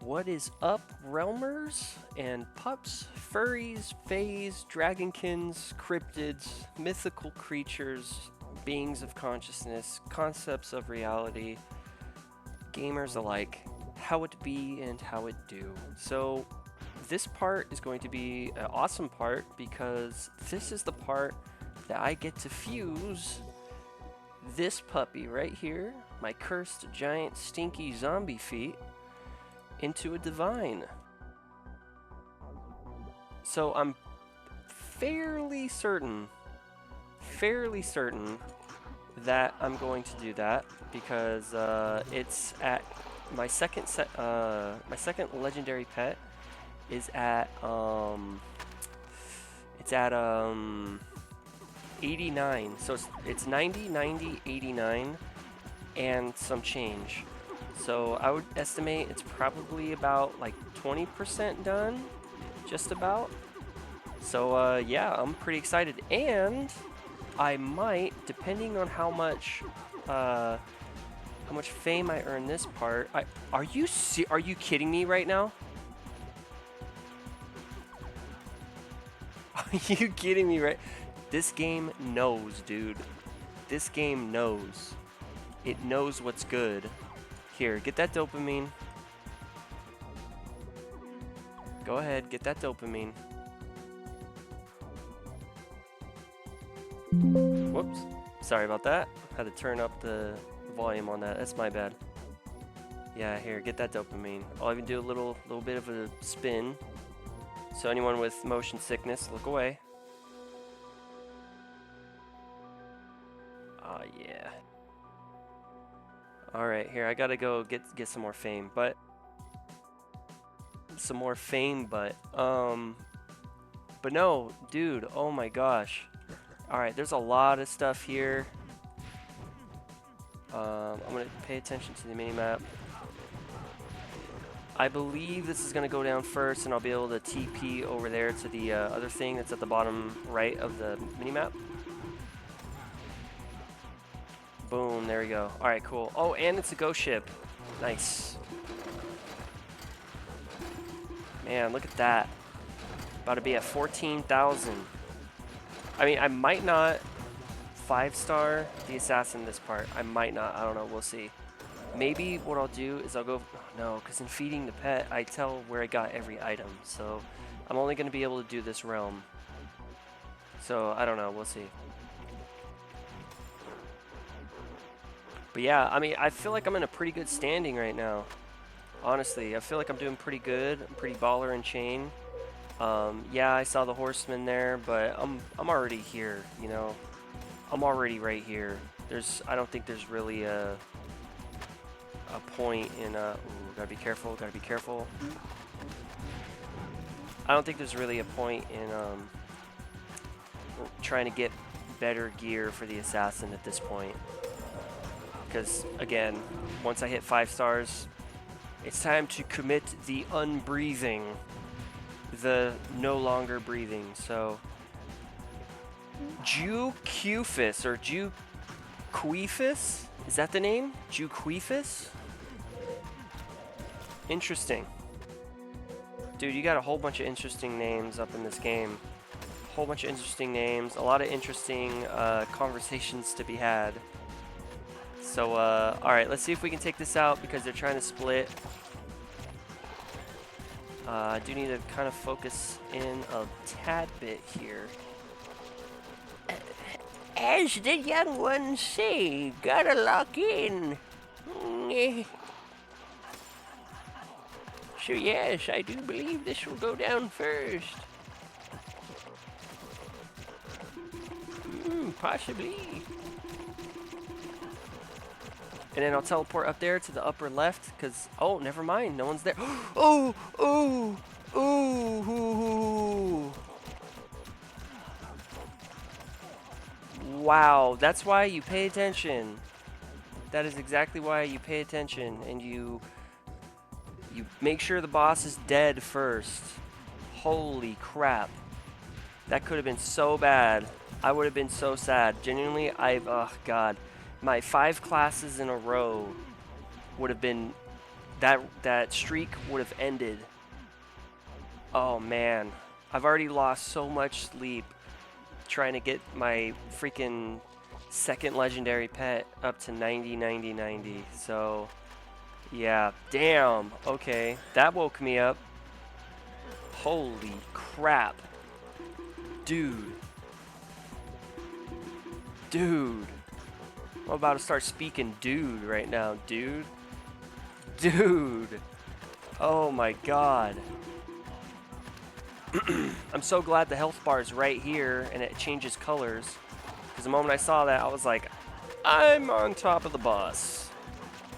What is up, realmers and pups, furries, fays, dragonkins, cryptids, mythical creatures, beings of consciousness, concepts of reality, gamers alike, how it be and how it do. So this part is going to be an awesome part because this is the part that I get to fuse this puppy right here, my cursed giant stinky zombie feet, into a divine. So I'm fairly certain that I'm going to do that because it's at my second legendary pet is at 89. So it's 90, 90, 89 and some change. So I would estimate it's probably about like 20% done, just about. So yeah, I'm pretty excited, and I might, depending on how much fame I earn this part. Are you kidding me right now? Are you kidding me right? This game knows, dude. This game knows. It knows what's good. Here, get that dopamine. Go ahead, get that dopamine. Whoops. Sorry about that. Had to turn up the volume on that. That's my bad. Yeah, here, get that dopamine. I'll even do a little bit of a spin. So anyone with motion sickness, look away. Oh yeah. All right, here I gotta go get some more fame, but no, dude. Oh my gosh. All right, there's a lot of stuff here. I'm gonna pay attention to the mini map. I believe this is gonna go down first, and I'll be able to TP over there to the other thing that's at the bottom right of the mini map. Boom, there we go. All right, cool. Oh, and it's a ghost ship. Nice. Man, look at that. About to be at 14,000. I mean, I might not 5-star the assassin this part. I might not. I don't know. We'll see. Maybe what I'll do is I'll go... Oh, no, because in feeding the pet, I tell where I got every item. So I'm only going to be able to do this realm. So I don't know. We'll see. But yeah, I mean, I feel like I'm in a pretty good standing right now. Honestly, I feel like I'm doing pretty good. I'm pretty baller in chain. Yeah, I saw the horseman there, but I'm already here, you know. I'm already right here. I don't think there's really a point in ooh, gotta be careful, gotta be careful. I don't think there's really a point in trying to get better gear for the assassin at this point. Because, again, once I hit 5 stars, it's time to commit the unbreathing, the no longer breathing. So, Juquifus, or Juquifus? Is that the name? Juquifus? Interesting. Dude, you got a whole bunch of interesting names up in this game. A whole bunch of interesting names, a lot of interesting conversations to be had. So, alright, let's see if we can take this out because they're trying to split. I do need to kind of focus in a tad bit here. As the young ones say, gotta lock in. So yes, I do believe this will go down first. Possibly. And then I'll teleport up there to the upper left, because, oh, never mind, no one's there. Oh, oh, oh, wow, that's why you pay attention. That is exactly why you pay attention, and you make sure the boss is dead first. Holy crap. That could have been so bad. I would have been so sad. Genuinely, oh, God. My 5 classes in a row would have been that streak would have ended. Oh man, I've already lost so much sleep trying to get my freaking second legendary pet up to 90, 90, 90. So yeah, damn. Okay, that woke me up. Holy crap. Dude. Dude. I'm about to start speaking dude right now, dude. Dude. Oh my god. I'm so glad the health bar is right here and it changes colors. Because the moment I saw that, I was like, I'm on top of the boss.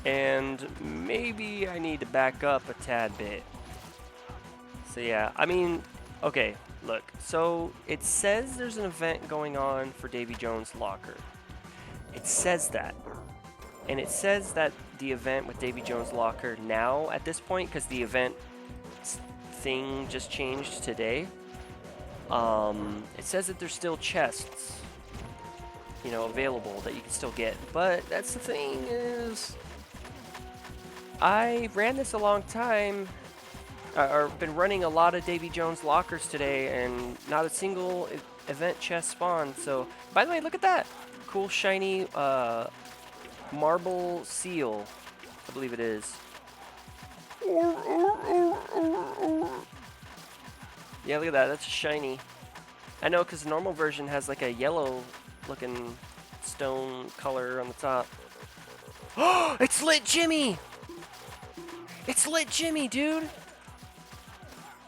And maybe I need to back up a tad bit. So yeah, I mean, okay, look. So it says there's an event going on for Davy Jones' locker. It says that. And it says that the event with Davy Jones' locker now, at this point, because the event thing just changed today, it says that there's still chests, you know, available that you can still get. But that's the thing is, I ran this a long time, or been running a lot of Davy Jones lockers today, and not a single event chest spawned. So, by the way, look at that cool shiny marble seal, I believe it is. Yeah, look at that. That's shiny. I know, because the normal version has like a yellow-looking stone color on the top. Oh, it's lit Jimmy! It's lit Jimmy, dude!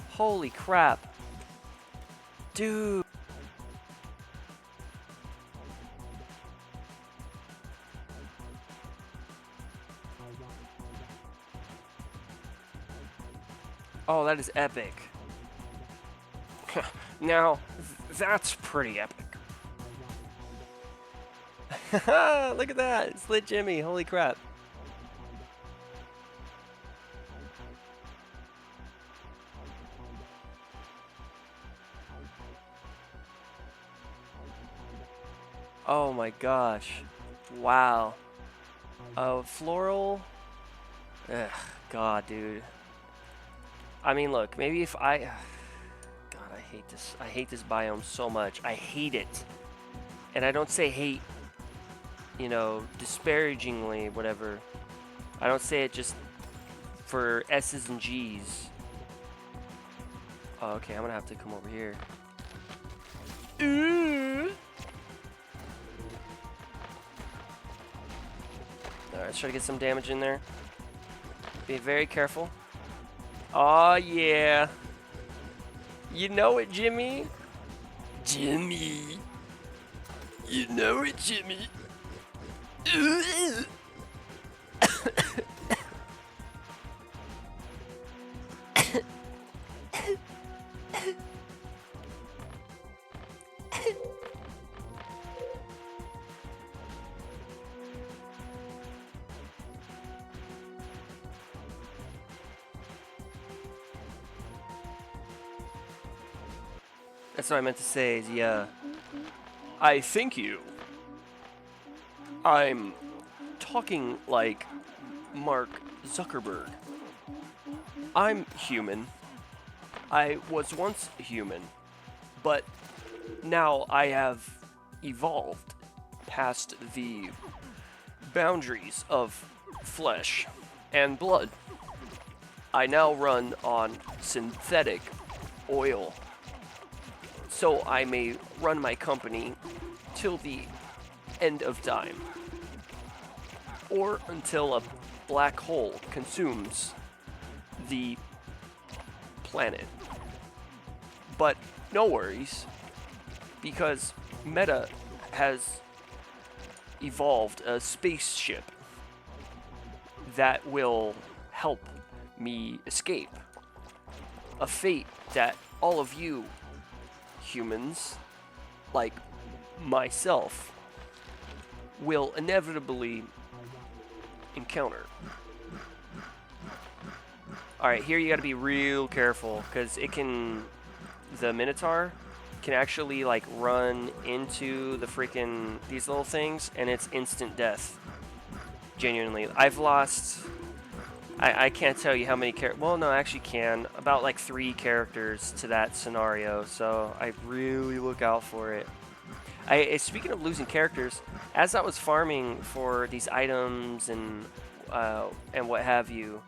Holy crap. Dude. Oh, that is epic. Now, that's pretty epic. Look at that. It's lit Jimmy. Holy crap. Oh my gosh. Wow. Floral. Ugh, God, dude. I mean, look, maybe if I... God, I hate this. I hate this biome so much. I hate it. And I don't say hate, you know, disparagingly, whatever. I don't say it just for S's and G's. Oh, okay, I'm gonna have to come over here. Ooh. Alright, let's try to get some damage in there. Be very careful. Oh yeah. You know it, Jimmy. Jimmy. You know it, Jimmy. That's what I meant to say, is yeah. I thank you. I'm talking like Mark Zuckerberg. I'm human. I was once human, but now I have evolved past the boundaries of flesh and blood. I now run on synthetic oil, so I may run my company till the end of time, or until a black hole consumes the planet. But no worries, because Meta has evolved a spaceship that will help me escape a fate that all of you humans, like myself, will inevitably encounter. Alright, here you gotta be real careful, because it can... the Minotaur can actually, like, run into the freaking... these little things, and it's instant death. Genuinely. I've lost... I can't tell you how many characters. Well, no, I actually can. About like 3 characters to that scenario, so I really look out for it. Speaking of losing characters, as I was farming for these items and what have you,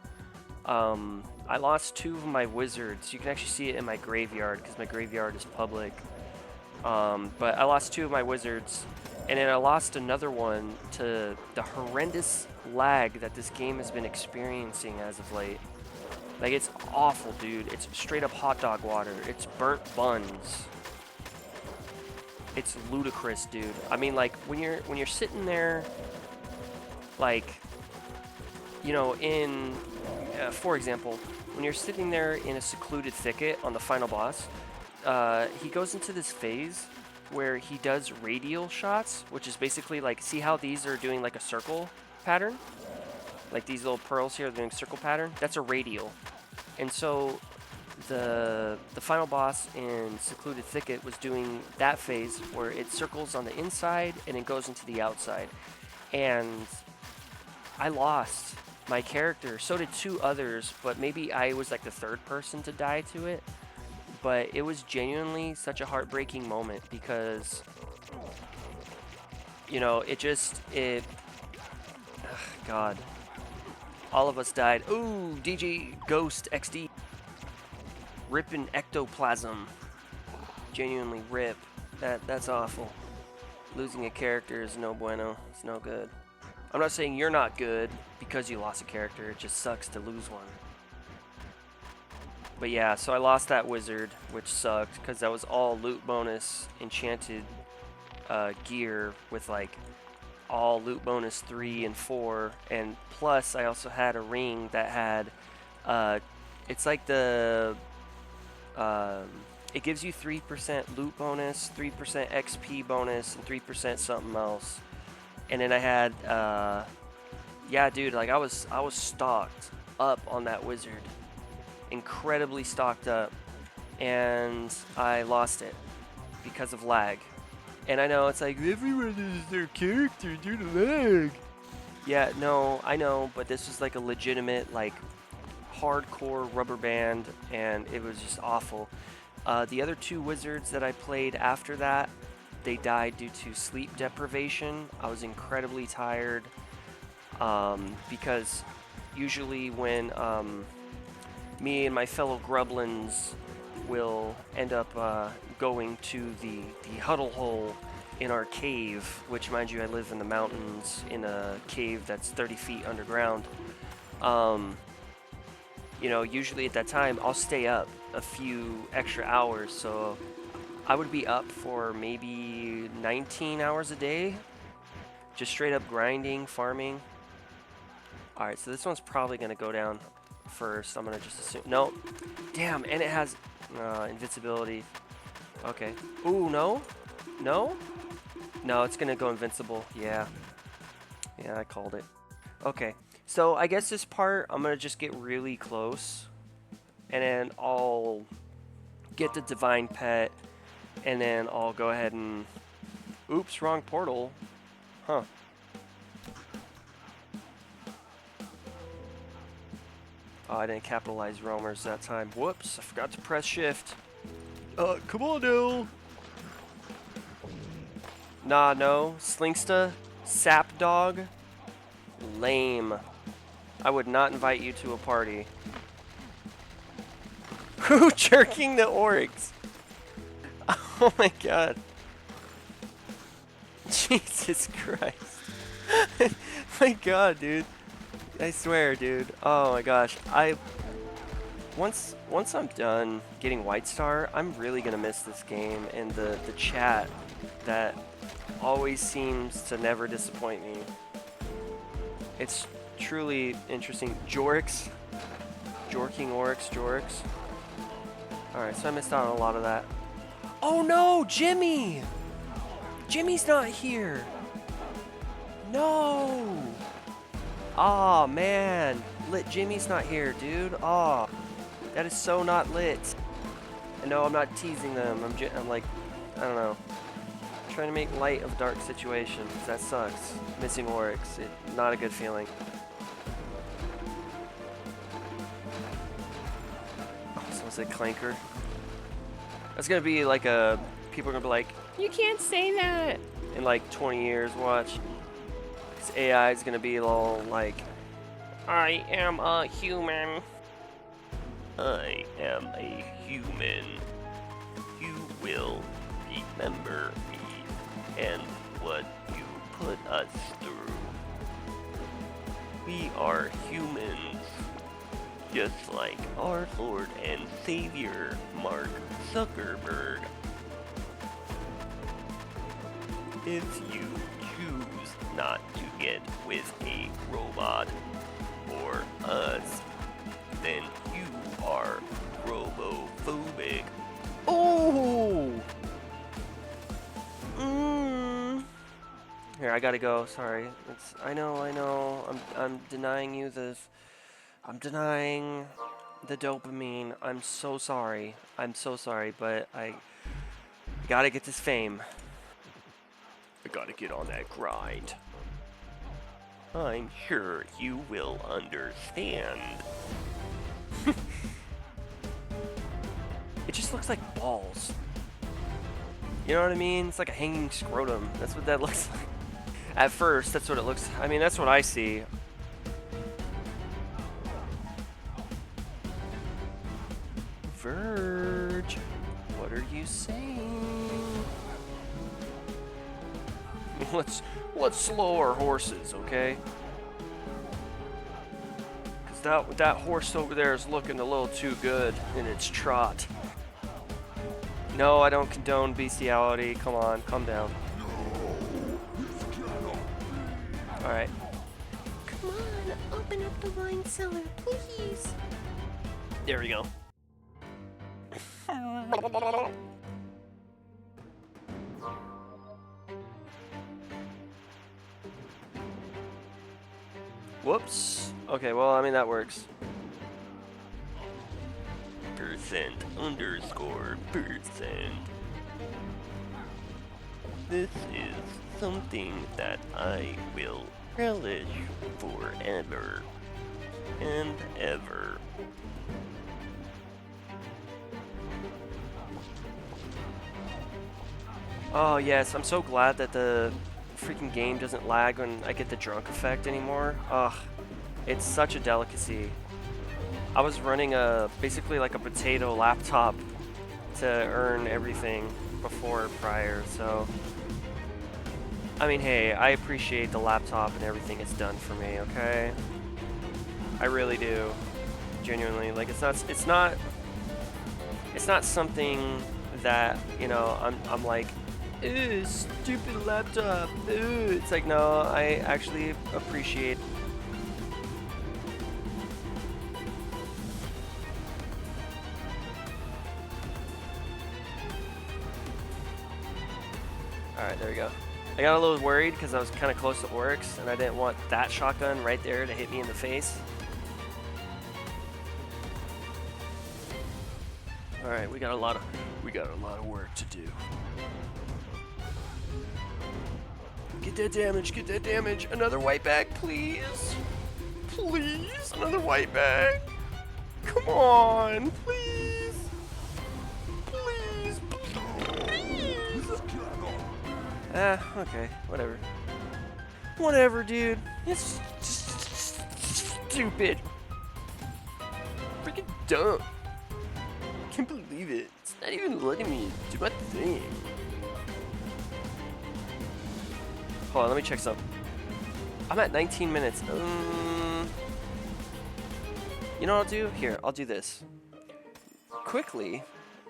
I lost 2 of my wizards. You can actually see it in my graveyard because my graveyard is public. But I lost 2 of my wizards, and then I lost another one to the horrendous lag that this game has been experiencing as of late. Like, it's awful, dude. It's straight up hot dog water. It's burnt buns. It's ludicrous, dude. I mean, like, when you're sitting there, like, you know, in for example, when you're sitting there in a secluded thicket on the final boss, he goes into this phase where he does radial shots, which is basically like, see how these are doing like a circle pattern? Like these little pearls here are doing circle pattern? That's a radial. And so the final boss in Secluded Thicket was doing that phase where it circles on the inside and it goes into the outside. And I lost my character. So did 2 others, but maybe I was like the 3rd person to die to it. But it was genuinely such a heartbreaking moment because, you know, God, all of us died. Ooh, DG Ghost XD. Ripping ectoplasm. Genuinely rip. That's awful. Losing a character is no bueno. It's no good. I'm not saying you're not good because you lost a character. It just sucks to lose one. But yeah, so I lost that wizard, which sucked because that was all loot bonus enchanted gear with like all loot bonus 3 and 4, and plus I also had a ring that had it's like the it gives you 3% loot bonus, 3% XP bonus, and 3% something else. And then I had yeah, dude, like I was stocked up on that wizard. Incredibly stocked up, and I lost it because of lag. And I know it's like everyone loses their character due to lag. Yeah, no, I know, but this was like a legitimate, like hardcore rubber band, and it was just awful. The other 2 wizards that I played after that, they died due to sleep deprivation. I was incredibly tired because usually when me and my fellow grublins will end up going to the huddle hole in our cave, which, mind you, I live in the mountains in a cave that's 30 feet underground. You know, usually at that time, I'll stay up a few extra hours, so I would be up for maybe 19 hours a day, just straight up grinding, farming. Alright, so this one's probably going to go down first. I'm gonna just assume. No. Damn, and it has invincibility. Okay. Ooh, no? No? No, it's gonna go invincible. Yeah. Yeah, I called it. Okay. So I guess this part, I'm gonna just get really close. And then I'll get the Divine Pet. And then I'll go ahead and... Oops, wrong portal. Huh. Oh, I didn't capitalize roamers that time. Whoops, I forgot to press shift. Come on now. Nah, no. Slinksta? Sap dog? Lame. I would not invite you to a party. Who jerking the orcs? Oh my god. Jesus Christ. My god, dude. I swear, dude. Oh my gosh. Once I'm done getting White Star, I'm really gonna miss this game and the chat that always seems to never disappoint me. It's truly interesting. Jorix. Jorking orcs, Jorix. Alright, so I missed out on a lot of that. Oh no, Jimmy! Jimmy's not here! No! Aw, man. Lit Jimmy's not here, dude. Aw. That is so not lit. And no, I'm not teasing them. I'm like, I don't know. Trying to make light of dark situations. That sucks. Missing Oryx. Not a good feeling. classic clanker. That's gonna be like a... People are gonna be like, you can't say that! In like 20 years, watch. This AI is gonna be all like, I am a human. I am a human. You will remember me and what you put us through. We are humans, just like our Lord and Savior, Mark Zuckerberg. If you choose not to get with a robot or us, then you are robophobic. Oh! Here, I gotta go. Sorry. I know. I'm denying you the... I'm denying the dopamine. I'm so sorry. But I gotta get this fame. I gotta get on that grind. I'm sure you will understand. It just looks like balls. You know what I mean? It's like a hanging scrotum. That's what that looks like. At first, that's what it looks... I mean, that's what I see. Verge, what are you saying? Let's slow our horses, okay? Cause that horse over there is looking a little too good in its trot. No, I don't condone bestiality. Come on, calm down. All right. Come on, open up the wine cellar, please. There we go. Whoops. Okay, well, I mean, that works. %_%. This is something that I will relish forever and ever. Oh yes, I'm so glad that the freaking game doesn't lag when I get the drunk effect anymore. Ugh, it's such a delicacy. I was running basically like a potato laptop to earn everything prior, so... I mean, hey, I appreciate the laptop and everything it's done for me, okay? I really do. Genuinely. Like, it's not something that, you know, I'm like, ew, stupid laptop, ew. It's like, no, I actually appreciate. Alright, there we go. I got a little worried because I was kind of close to Oryx and I didn't want that shotgun right there to hit me in the face. Alright, we got a lot of work to do. Get that damage. Another white bag, please. Please, another white bag. Come on, please. Please. Okay, whatever. Whatever, dude. It's just stupid. Freaking dumb. Can't believe it. It's not even letting me do my thing. Hold on, let me check something. I'm at 19 minutes. You know what I'll do? Here, I'll do this. Quickly,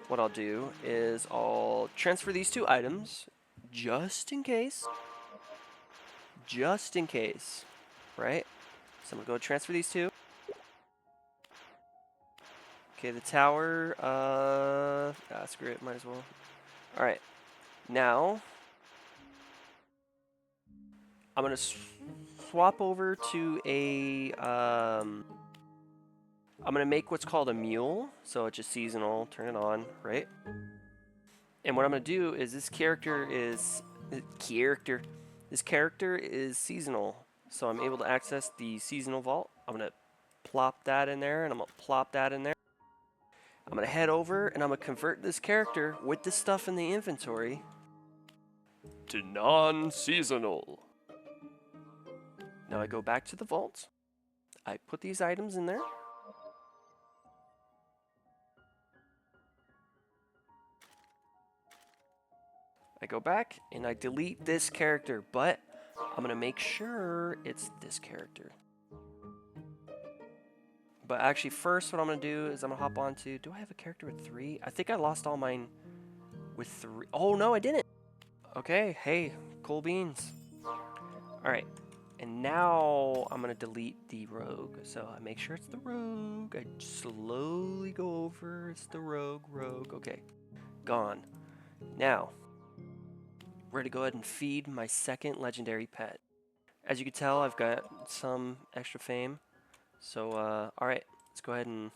what I'll do is I'll transfer these two items just in case. Just in case. Right? So I'm gonna go transfer these two. Okay, the tower, screw it, might as well. Alright, now, I'm gonna swap over to a, I'm gonna make what's called a mule, so it's just seasonal, turn it on, right? And what I'm gonna do is this character is seasonal, so I'm able to access the seasonal vault. I'm gonna plop that in there, and I'm gonna plop that in there. I'm going to head over and I'm going to convert this character with the stuff in the inventory to non-seasonal. Now I go back to the vault. I put these items in there. I go back and I delete this character, but I'm going to make sure it's this character. But actually first what I'm going to do is I'm going to hop on to, do I have a character with 3? I think I lost all mine with 3. Oh no, I didn't. Okay, hey, cool beans. Alright, and now I'm going to delete the rogue. So I make sure it's the rogue. I slowly go over, it's the rogue. Okay, gone. Now, we're going to go ahead and feed my second legendary pet. As you can tell, I've got some extra fame. So, alright, let's go ahead and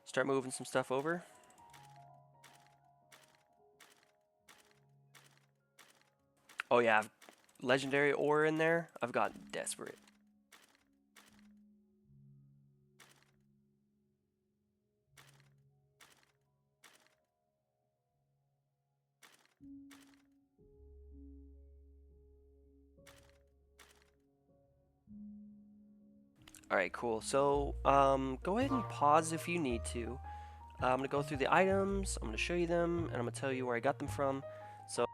start moving some stuff over. Oh yeah, I've legendary ore in there. I've gotten desperate. Alright, cool. So, go ahead and pause if you need to. I'm going to go through the items, I'm going to show you them, and I'm going to tell you where I got them from. So,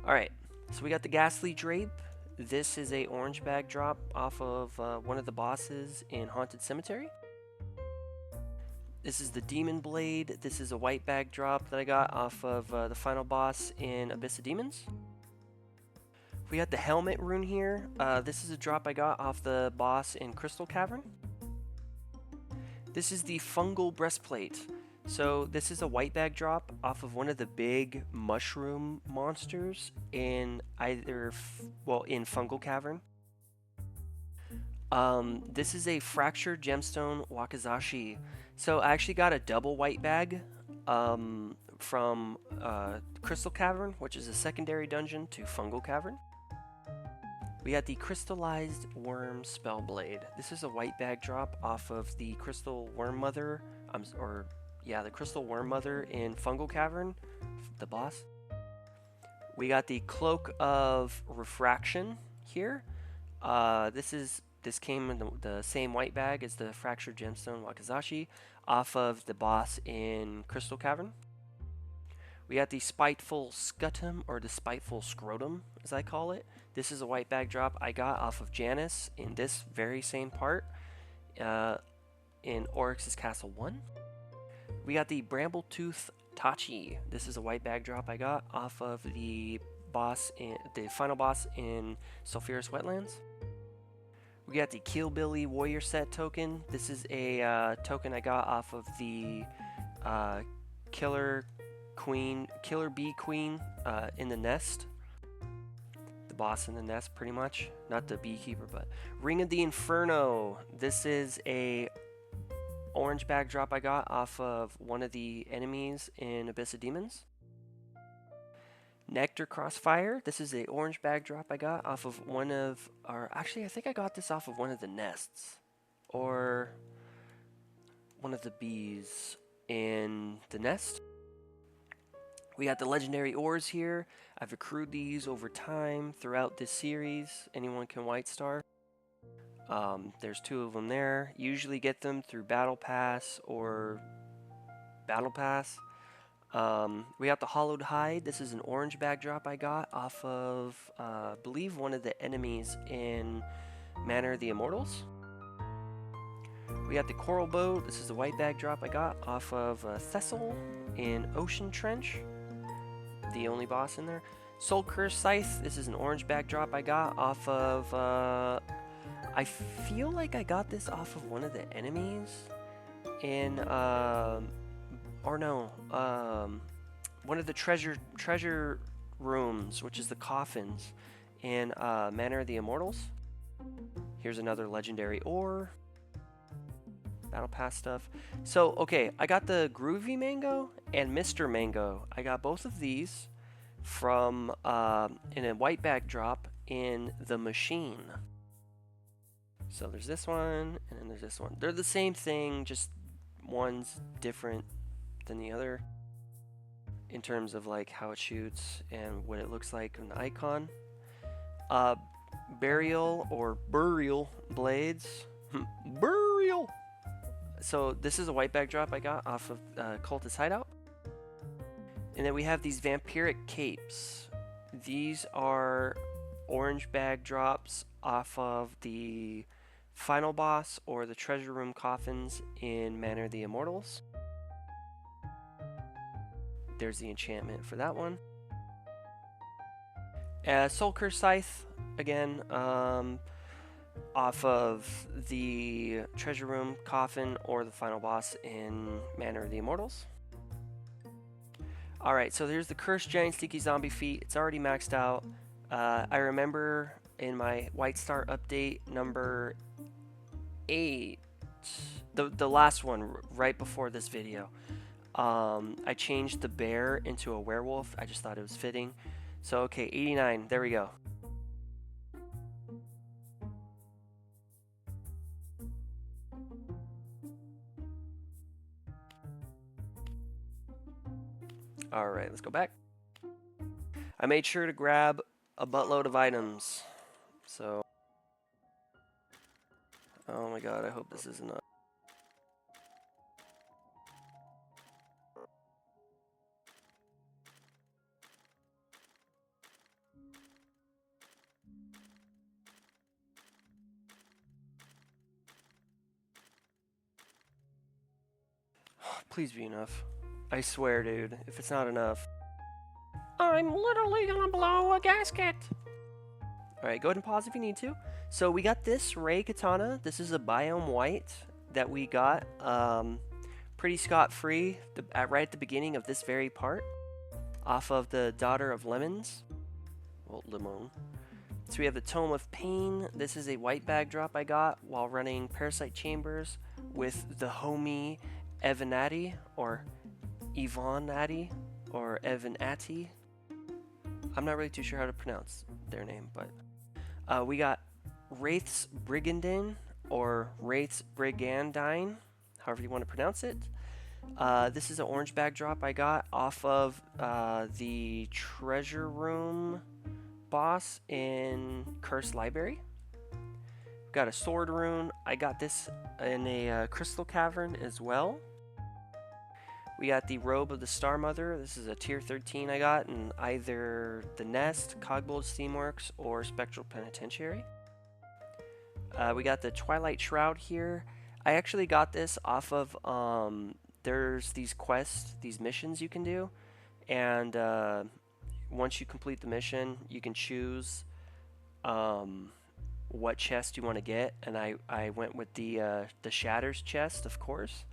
alright, so we got the Ghastly Drape. This is a orange bag drop off of one of the bosses in Haunted Cemetery. This is the Demon Blade. This is a white bag drop that I got off of the final boss in Abyss of Demons. We got the Helmet rune here. This is a drop I got off the boss in Crystal Cavern. This is the Fungal Breastplate. So this is a white bag drop off of one of the big mushroom monsters in either, in Fungal Cavern. This is a Fractured Gemstone Wakizashi. So I actually got a double white bag from Crystal Cavern, which is a secondary dungeon to Fungal Cavern. We got the Crystallized Worm Spellblade. This is a white bag drop off of the Crystal Worm Mother, the Crystal Worm Mother in Fungal Cavern, the boss. We got the Cloak of Refraction here. This came in the same white bag as the Fractured Gemstone Wakizashi off of the boss in Crystal Cavern. We got the Spiteful Scutum, or the Spiteful Scrotum, as I call it. This is a white bag drop I got off of Janice in this very same part in Oryx's Castle 1. We got the Brambletooth Tachi. This is a white bag drop I got off of the final boss in Sulphurous Wetlands. We got the Killbilly Warrior Set token. This is a token I got off of the Killer Bee Queen in the nest. The boss in the nest, pretty much. Not the beekeeper, but Ring of the Inferno. This is a orange bag drop I got off of one of the enemies in Abyss of Demons. Nectar Crossfire. This is a orange bag drop I got off of actually I think I got this off of one of the nests, or one of the bees in the nest. We got the legendary ores here. I've accrued these over time throughout this series. Anyone can white star. There's 2 of them there. Usually get them through Battle Pass or Battle Pass. We got the Hollowed Hide. This is an orange bag drop I got off of, I believe, one of the enemies in Manor of the Immortals. We got the Coral Boat. This is the white bag drop I got off of Thessal in Ocean Trench, the only boss in there. Soul Curse Scythe. This is an orange bag drop I got off of, I feel like I got this off of one of the enemies in, one of the treasure rooms, which is the coffins in Manor of the Immortals. Here's another legendary ore. Battle Pass stuff. So, okay, I got the Groovy Mango and Mr. Mango. I got both of these from in a white bag drop in The Machine. So there's this one, and then there's this one. They're the same thing, just one's different than the other in terms of like how it shoots and what it looks like in the icon. Burial or burial blades. Burial! So this is a white backdrop I got off of Cultist Hideout. And then we have these vampiric capes. These are orange backdrops off of the final boss or the treasure room coffins in Manor of the Immortals. There's the enchantment for that one. Soul Curse Scythe, again, off of the treasure room coffin or the final boss in Manor of the Immortals. Alright, so here's the Cursed Giant Sticky Zombie feat. It's already maxed out. I remember in my White Star update number 8, the last one right before this video, I changed the bear into a werewolf. I just thought it was fitting. So okay, 89, there we go. Alright, let's go back. I made sure to grab a buttload of items. So, oh my god, I hope this is enough. Please be enough. I swear, dude, if it's not enough. I'm literally gonna blow a gasket. Alright, go ahead and pause if you need to. So we got this Ray Katana. This is a Biome White that we got pretty scot-free right at the beginning of this very part. Off of the Daughter of Lemons. Well, Lemon. So we have the Tome of Pain. This is a white backdrop I got while running Parasite Chambers with the homie Evanati, or Ivanati, or Evanati. I'm not really too sure how to pronounce their name, but we got Wraith's Brigandine, or Wraith's Brigandine, however you want to pronounce it. This is an orange backdrop I got off of the treasure room boss in Cursed Library. Got a sword rune. I got this in a crystal cavern as well. We got the Robe of the Star Mother. This is a tier 13 I got in either the Nest, Cogbold Steamworks, or Spectral Penitentiary. We got the Twilight Shroud here. I actually got this off of, there's these quests, these missions you can do. And once you complete the mission, you can choose what chest you want to get. And I went with the Shatters chest, of course.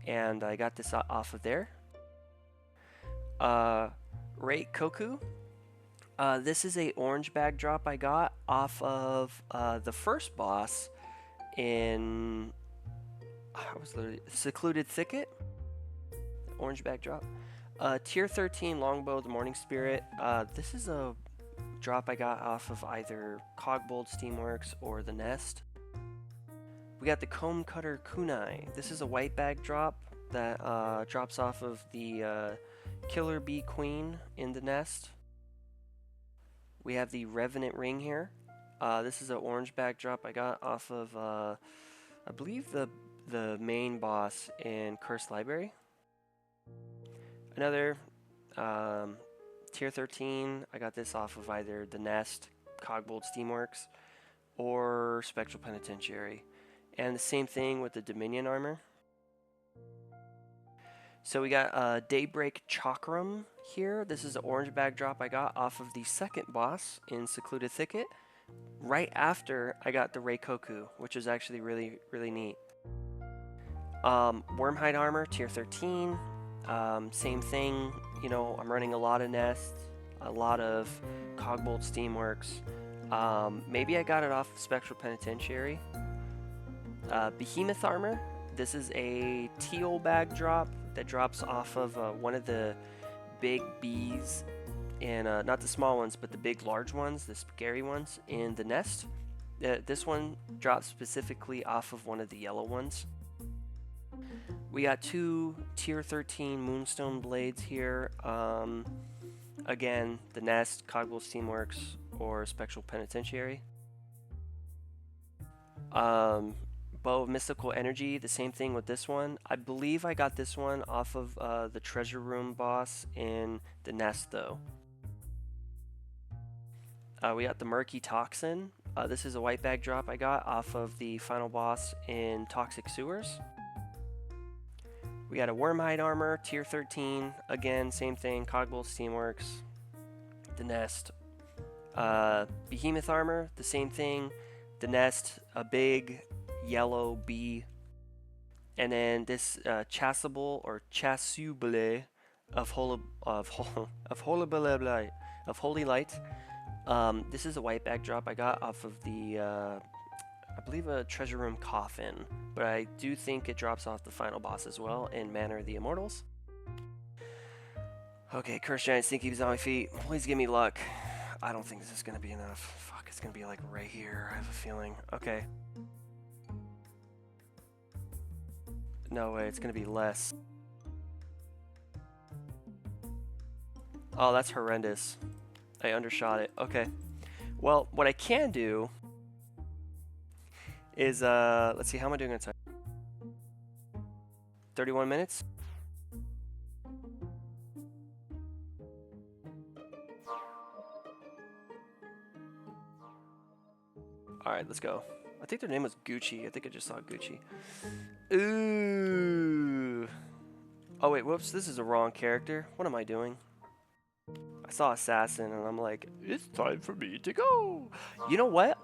And I got this off of there. Rate Koku. This is a orange backdrop I got off of the first boss in Secluded Thicket. Orange backdrop. Tier 13 Longbow, the Morning Spirit. This is a drop I got off of either Cogbold Steamworks or the Nest. We got the Comb Cutter Kunai. This is a white backdrop that drops off of the Killer Bee Queen in the Nest. We have the Revenant Ring here. This is an orange backdrop I got off of, I believe, the main boss in Cursed Library. Another tier 13. I got this off of either the Nest, Cogbold Steamworks, or Spectral Penitentiary. And the same thing with the Dominion armor. So we got Daybreak Chakram here. This is an orange backdrop I got off of the second boss in Secluded Thicket. Right after I got the Reikoku, which is actually really, really neat. Wormhide armor, tier 13. Same thing, you know, I'm running a lot of Nests, a lot of Cogbold Steamworks. Maybe I got it off Spectral Penitentiary. Behemoth armor. This is a teal backdrop that drops off of one of the big bees, and not the small ones, but the big large ones, the scary ones in the Nest. This one drops specifically off of one of the yellow ones. We got 2 tier 13 Moonstone Blades here. Again, the Nest, Cogwheel Steamworks, or Spectral Penitentiary. Bow of Mystical Energy, the same thing with this one. I believe I got this one off of the Treasure Room boss in the Nest, though. We got the Murky Toxin. This is a white bag drop I got off of the final boss in Toxic Sewers. We got a Wormhide Armor, tier 13. Again, same thing, Cogwheel Steamworks, the Nest. Behemoth Armor, the same thing, the Nest, a big yellow bee. And then this Chasuble or Chasuble of Holy Light. This is a white bag drop I got off of the I believe a Treasure Room Coffin, but I do think it drops off the final boss as well in Manor of the Immortals. Okay, Curse Giant Stinky's on my feet. Please give me luck. I don't think this is gonna be enough. Fuck, it's gonna be like right here. I have a feeling. Okay. No way, it's gonna be less. Oh, that's horrendous. I undershot it. Okay. Well, what I can do is, let's see, how am I doing on time? 31 minutes? Alright, let's go. I think their name was Gucci. I think I just saw Gucci. Ooh. Oh wait, whoops, this is the wrong character. What am I doing? I saw Assassin and I'm like, it's time for me to go. You know what?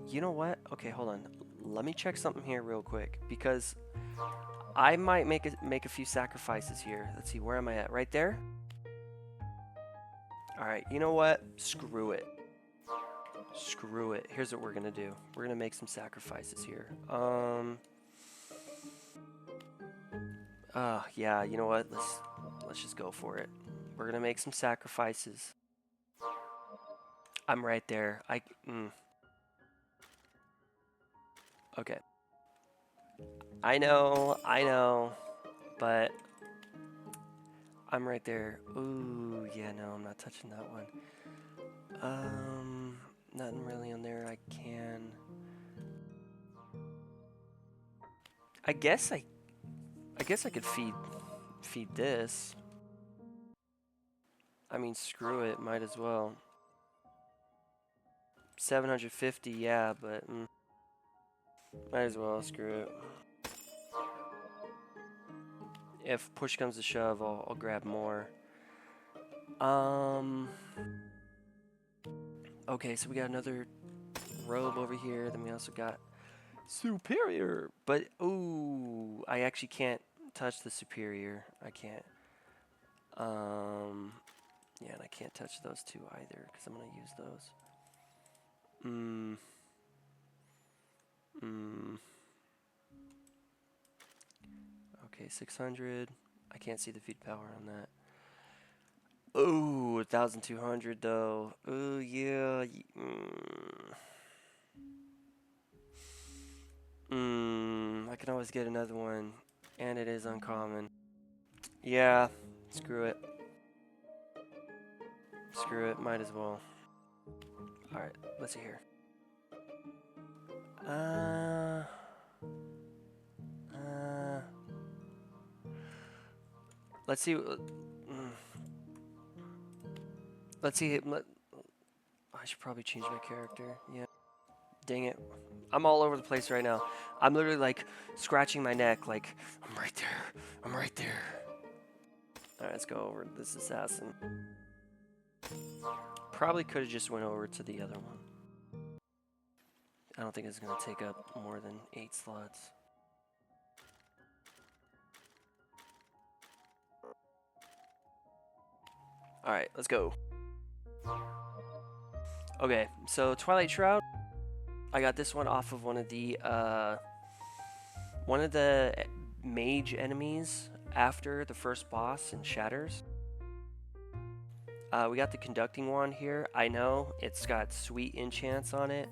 You know what? Okay, hold on. Let me check something here real quick because I might make a few sacrifices here. Let's see, where am I at? Right there? Alright, you know what? Screw it. Screw it. Here's what we're gonna do. We're gonna make some sacrifices here. Yeah, you know what? Let's just go for it. We're gonna make some sacrifices. I'm right there. Okay. I know, but I'm right there. Ooh, yeah, no, I'm not touching that one. Nothing really on there I can. I guess I could feed this. I mean, screw it, might as well. 750, yeah, but might as well, screw it. If push comes to shove, I'll grab more. Okay, so we got another robe over here. Then we also got superior. But, ooh, I actually can't touch the superior. I can't. Yeah, and I can't touch those two either because I'm going to use those. Okay, 600. I can't see the feed power on that. Ooh, 1,200 though. Ooh, yeah. I can always get another one. And it is uncommon. Yeah, screw it. Screw it, might as well. Alright, let's see here. Let's see. Let's see. I should probably change my character. Yeah. Dang it. I'm all over the place right now. I'm literally like scratching my neck like, I'm right there. I'm right there. Alright, let's go over this assassin. Probably could have just went over to the other one. I don't think it's going to take up more than 8 slots. Alright, let's go. Okay, so Twilight Shroud. I got this one off of one of the mage enemies after the first boss in Shatters. We got the conducting wand here. I know it's got sweet enchants on it,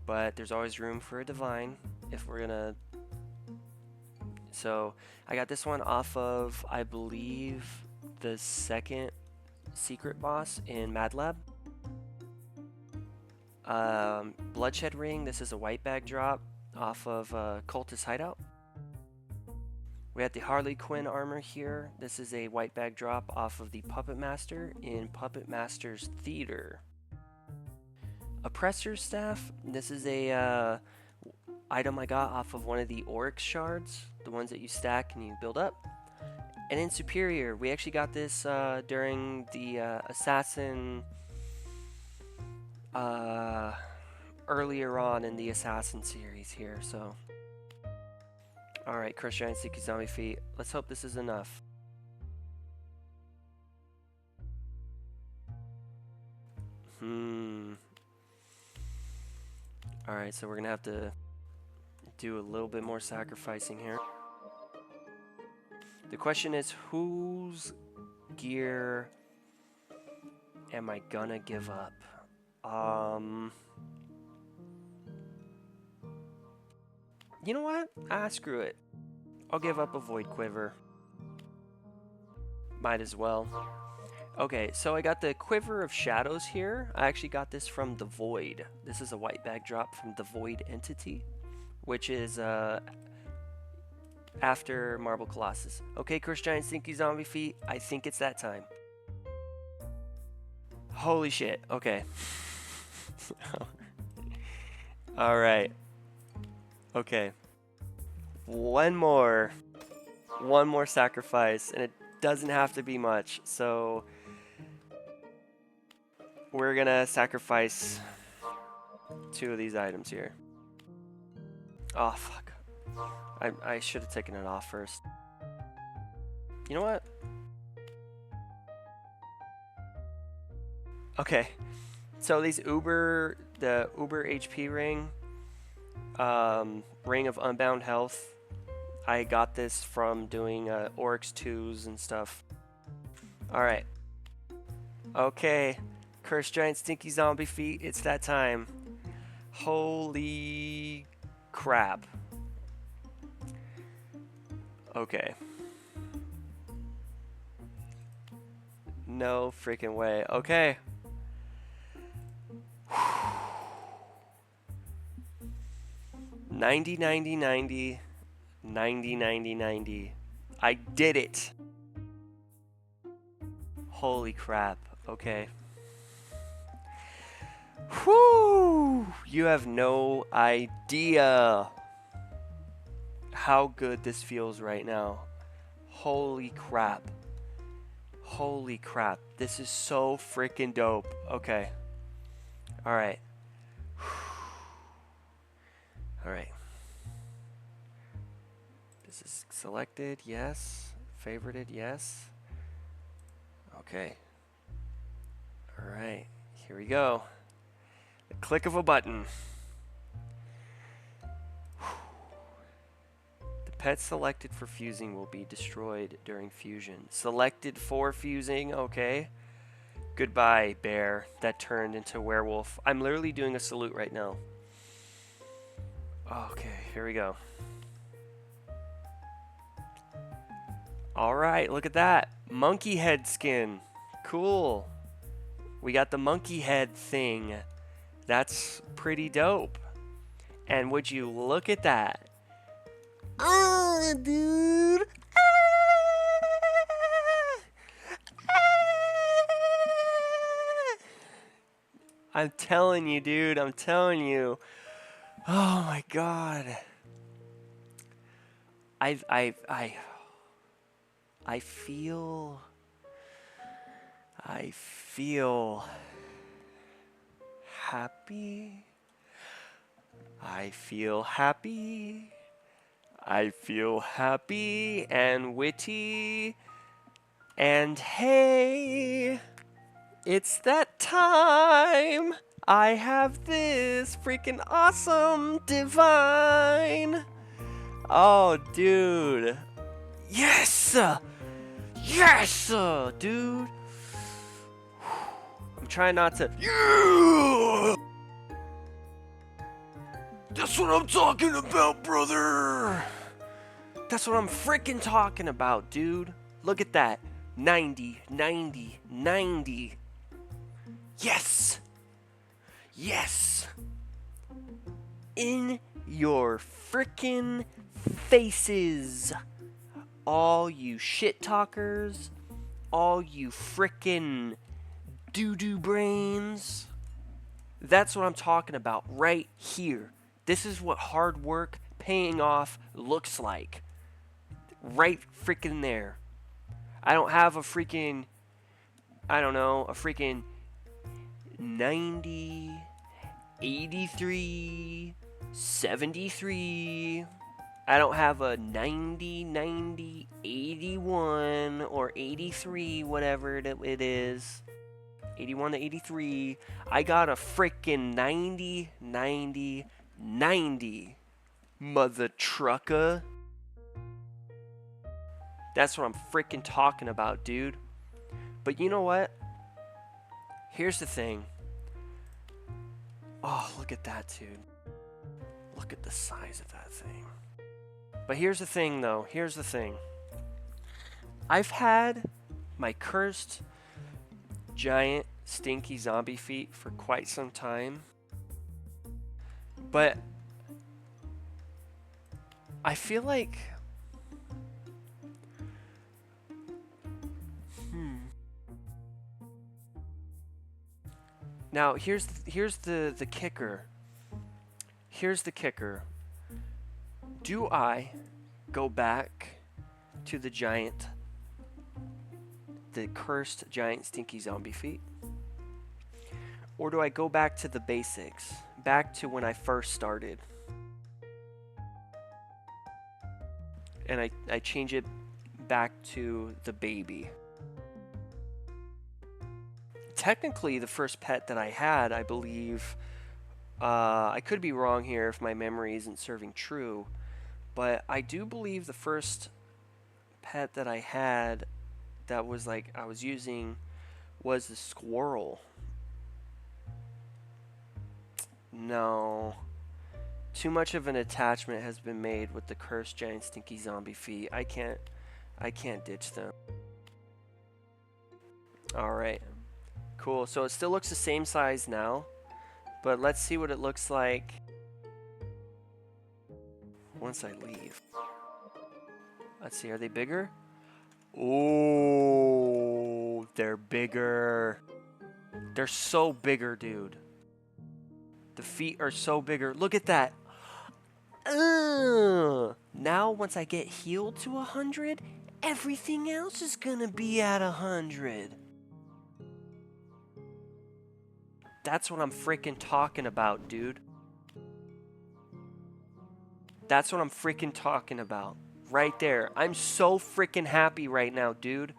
but there's always room for a divine if we're gonna So I got this one off of, I believe, the second secret boss in Mad Lab. Bloodshed Ring, this is a white bag drop off of Cultist Hideout. We have the Harley Quinn armor here. This is a white bag drop off of the Puppet Master in Puppet Master's Theater. Oppressor Staff, this is a item I got off of one of the Oryx shards, the ones that you stack and you build up. And in Superior, we actually got this during the Assassin, earlier on in the Assassin series here, so. Alright, Crush Giant Sticky Zombie Feet. Let's hope this is enough. Alright, so we're gonna have to do a little bit more sacrificing here. The question is, whose gear am I gonna give up? You know what? Screw it. I'll give up a Void Quiver. Might as well. Okay, so I got the Quiver of Shadows here. I actually got this from the Void. This is a white bag drop from the Void entity, which is after Marble Colossus. Okay, Cursed Giant Stinky Zombie Feet, I think it's that time. Holy shit, okay. Alright. Okay. One more sacrifice, and it doesn't have to be much, so we're gonna sacrifice 2 of these items here. Oh, fuck. I should have taken it off first. You know what? Okay. So these the Uber HP ring, Ring of Unbound Health, I got this from doing Oryx 2s and stuff. Alright. Okay. Cursed Giant Stinky Zombie Feet, it's that time. Holy crap. Okay. No freaking way. Okay. 90, 90, 90, 90, 90, 90. I did it. Holy crap. Okay. Whew! You have no idea how good this feels right now. Holy crap. Holy crap. This is so freaking dope. Okay. Alright. Alright. This is selected, yes. Favorited, yes. Okay. Alright. Here we go. The click of a button. The pet selected for fusing will be destroyed during fusion. Selected for fusing, okay. Goodbye, bear that turned into werewolf. I'm literally doing a salute right now. Okay, here we go. Alright, look at that. Monkey head skin. Cool. We got the monkey head thing. That's pretty dope. And would you look at that? Oh, dude. I'm telling you, dude. I'm telling you. Oh my god. I feel happy. I feel happy. I feel happy and witty. And hey, it's that time. I have this freaking awesome divine. Oh, dude. Yes! Yes, dude. I'm trying not to. Yeah! That's what I'm talking about, brother. That's what I'm freaking talking about, dude. Look at that. 90, 90, 90. Yes! Yes! In your frickin' faces. All you shit talkers. All you frickin' doo-doo brains. That's what I'm talking about right here. This is what hard work paying off looks like. Right freaking there. I don't have a freaking, I don't know, a freaking 90, 83, 73. I don't have a 90, 90, 81, or 83, whatever it is. 81 to 83. I got a freaking 90, 90, 90. Mother trucker. That's what I'm freaking talking about, dude. But you know what? Here's the thing. Oh, look at that, dude. Look at the size of that thing. But here's the thing, though. Here's the thing. I've had my cursed giant stinky zombie feet for quite some time. But I feel like now here's the kicker. Here's the kicker. Do I go back to the cursed giant stinky zombie feet? Or do I go back to the basics? Back to when I first started? And I change it back to the baby. Technically, the first pet that I had, I believe, I could be wrong here if my memory isn't serving true, but I do believe the first pet that I had that was like I was using was the squirrel. No. Too much of an attachment has been made with the cursed giant stinky zombie feet. I can't ditch them. Alright. Cool. So it still looks the same size now. But let's see what it looks like once I leave. Let's see, are they bigger? Oh, they're bigger. They're so bigger, dude. The feet are so bigger. Look at that. Now, once I get healed to 100, everything else is gonna be at 100. That's what I'm freaking talking about, dude. That's what I'm freaking talking about. Right there. I'm so freaking happy right now, dude.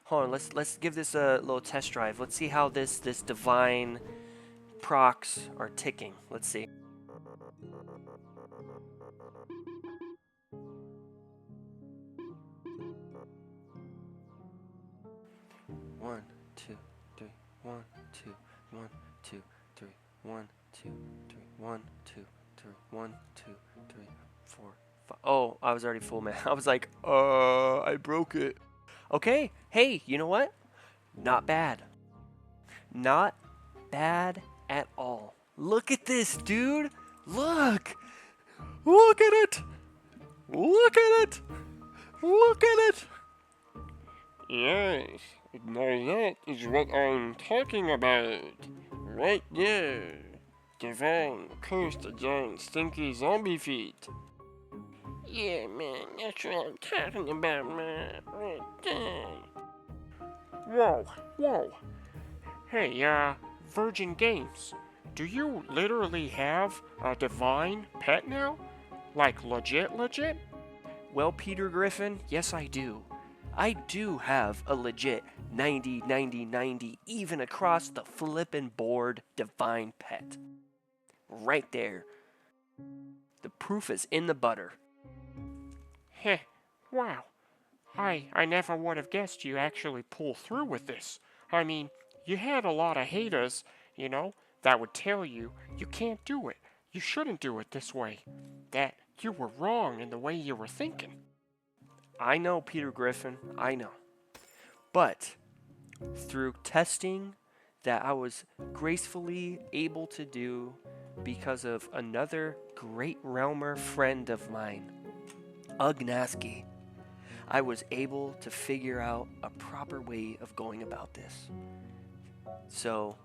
Hold on, let's give this a little test drive. Let's see how this divine procs are ticking. Let's see. One, two, three. 1, 2, 1, 2, 3. 1, 2, 3. 1, 2, 3. 1, 2, 3, 4, 5. Oh, I was already full, man. I was like, I broke it. Okay. Hey, you know what? Not bad. Not bad at all. Look at this, dude. Look. Look at it. Look at it. Look at it. Yes, now that is what I'm talking about. Right there. Divine, cursed giant, stinky zombie feet. Yeah, man, that's what I'm talking about, man. Right there. Whoa, whoa. Hey, Verge-in-games, do you literally have a divine pet now? Like legit? Well, Peter Griffin, yes I do. I do have a legit 90, 90, 90, even across the flippin' board divine pet. Right there. The proof is in the butter. Heh, wow. I never would have guessed you actually pull through with this. I mean, you had a lot of haters, you know, that would tell you can't do it. You shouldn't do it this way. That you were wrong in the way you were thinking. I know, Peter Griffin, I know. But through testing that I was gracefully able to do because of another great realmer friend of mine, Ugnaski, I was able to figure out a proper way of going about this. So,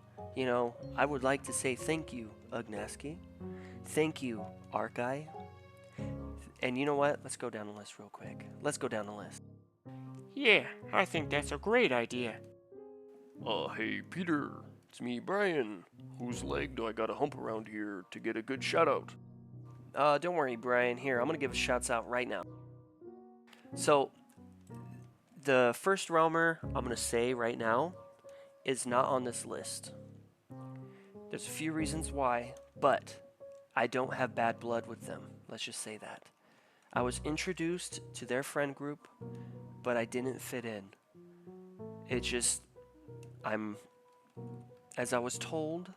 I would like to say thank you, Ugnaski. Thank you, Arkai. And you know what? Let's go down the list real quick. Let's go down the list. Yeah, I think that's a great idea. Hey Peter, it's me Brian. Whose leg do I gotta hump around here to get a good shout out? Don't worry, Brian. Here, I'm going to give shouts out right now. So, the first realmer I'm going to say right now is not on this list. There's a few reasons why, but I don't have bad blood with them. Let's just say that. I was introduced to their friend group, but I didn't fit in. It's just, as I was told,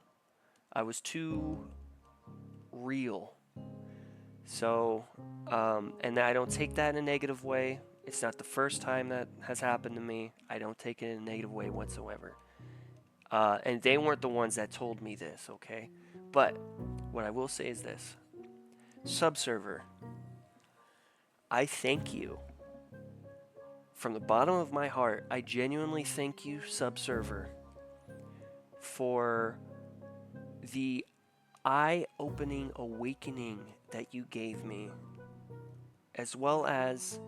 I was too real. So, and I don't take that in a negative way. It's not the first time that has happened to me. I don't take it in a negative way whatsoever. And they weren't the ones that told me this, okay? But what I will say is this. Subserver, I thank you. From the bottom of my heart, I genuinely thank you, Subserver, for the eye-opening awakening that you gave me, as well as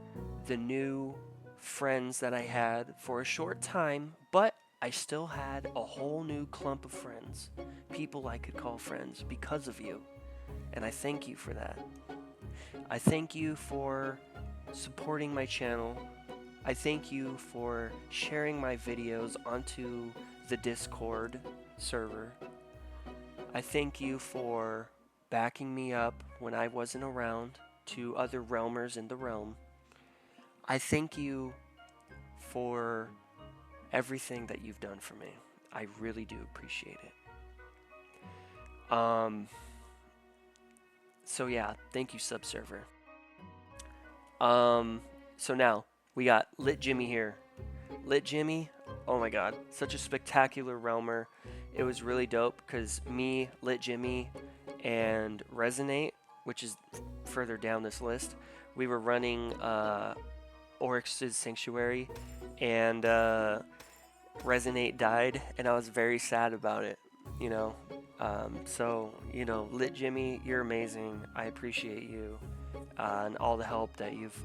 the new friends that I had for a short time, but I still had a whole new clump of friends, people I could call friends because of you, and I thank you for that. I thank you for supporting my channel. I thank you for sharing my videos onto the Discord server. I thank you for backing me up when I wasn't around to other realmers in the realm. I thank you for everything that you've done for me. I really do appreciate it. So yeah, thank you, Subserver. So now we got Lit Jimmy here. Lit Jimmy, oh my god, such a spectacular realmer. It was really dope because me, Lit Jimmy, and Resonate, which is further down this list, we were running Oryx's Sanctuary, and Resonate died, and I was very sad about it, So, Lit Jimmy, you're amazing. I appreciate you and all the help that you've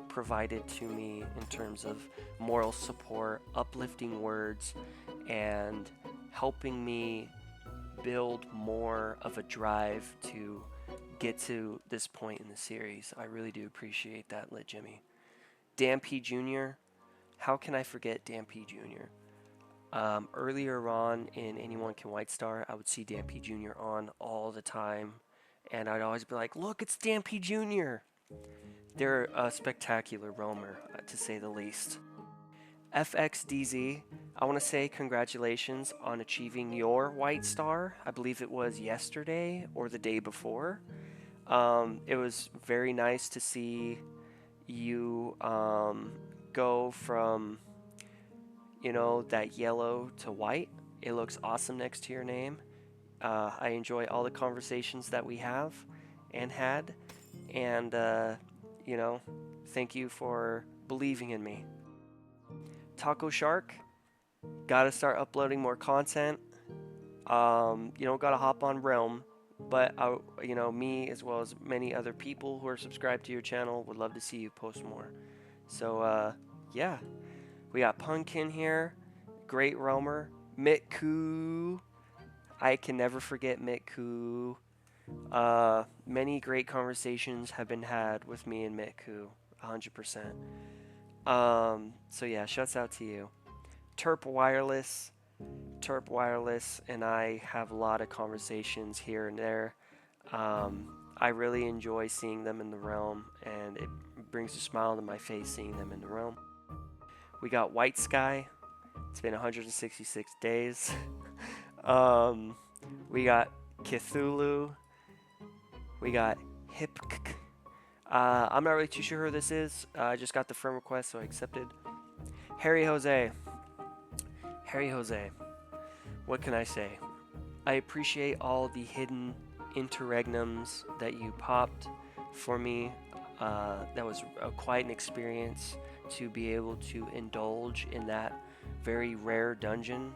provided to me in terms of moral support, uplifting words, and helping me build more of a drive to get to this point in the series. I really do appreciate that, Lit Jimmy. Dan P. Jr., how can I forget Dan P. Jr.? Earlier on in Anyone Can White Star, I would see Dan P. Jr. on all the time, and I'd always be like, look, it's Dan P. Jr. They're a spectacular roamer, to say the least. FXDZ, I want to say congratulations on achieving your White Star. I believe it was yesterday or the day before. It was very nice to see you go from, that yellow to white. It looks awesome next to your name. I enjoy all the conversations that we have and had. And, thank you for believing in me. Taco Shark, gotta start uploading more content. Gotta hop on Realm. But, me as well as many other people who are subscribed to your channel would love to see you post more. So, yeah. We got Punkin here. Great Realmer. Mitku. I can never forget Mitku. Many great conversations have been had with me and Mitku. 100%. So yeah, shouts out to you. Terp Wireless and I have a lot of conversations here and there. I really enjoy seeing them in the realm, and it brings a smile to my face seeing them in the realm. We got White Sky. It's been 166 days. We got Cthulhu. We got Hipk. I'm not really too sure who this is. I just got the friend request, so I accepted. Harry Jose. Harry Jose. What can I say? I appreciate all the hidden interregnums that you popped for me. That was quite an experience to be able to indulge in that very rare dungeon.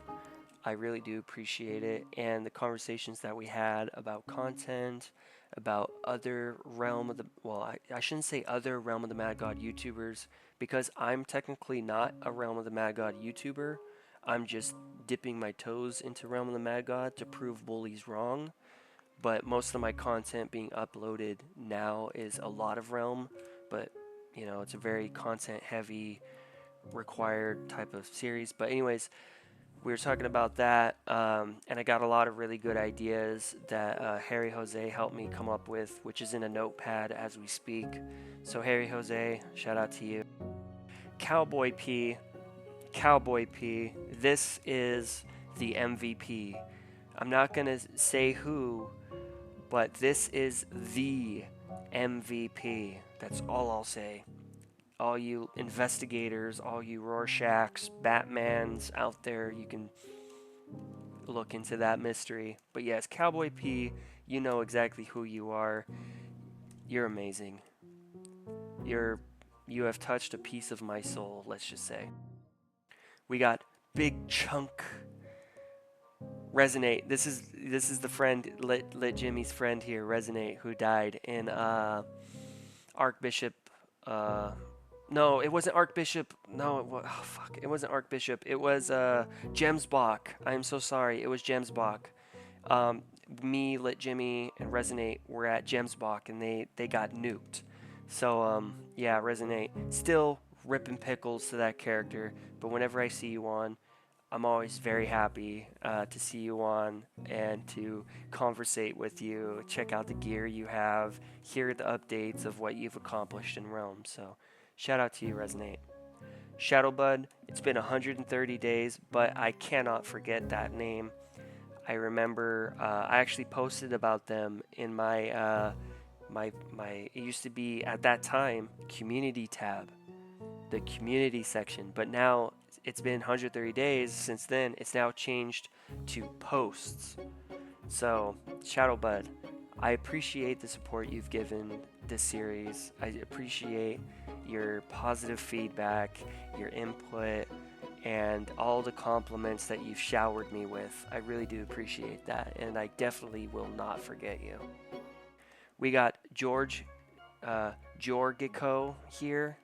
I really do appreciate it, and the conversations that we had about content, about other Realm of the, well, I shouldn't say other Realm of the Mad God YouTubers, because I'm technically not a Realm of the Mad God YouTuber. I'm just dipping my toes into Realm of the Mad God to prove bullies wrong. But most of my content being uploaded now is a lot of Realm, but you know, it's a very content heavy, required type of series. But anyways, we were talking about that, and I got a lot of really good ideas that Harry Jose helped me come up with, which is in a notepad as we speak. So Harry Jose, shout out to you. Cowboy P, this is the MVP. I'm not gonna say who, but this is the MVP. That's all I'll say. All you investigators, all you Rorschachs, Batmans out there, you can look into that mystery. But yes, Cowboy P, you know exactly who you are. You're amazing. You have touched a piece of my soul, let's just say. We got Big Chunk Resonate. This is the friend, Lit Jimmy's friend here, Resonate, who died in Archbishop. No, it wasn't Archbishop. No, oh fuck, it wasn't Archbishop. It was Gemsbach. I'm so sorry. It was Gemsbach. Me, Lit Jimmy, and Resonate were at Gemsbach, and they got nuked. So yeah, Resonate. Still ripping pickles to that character, but whenever I see you on, I'm always very happy to see you on and to conversate with you, check out the gear you have, hear the updates of what you've accomplished in Realm. So, shout out to you, Resonate. Shadowbud, it's been 130 days, but I cannot forget that name. I remember I actually posted about them in my it used to be at that time community tab, the community section, but now it's been 130 days since then. It's now changed to posts. So, Shadowbud, I appreciate the support you've given this series. I appreciate your positive feedback, your input, and all the compliments that you've showered me with. I really do appreciate that, and I definitely will not forget you. We got Jorgico here.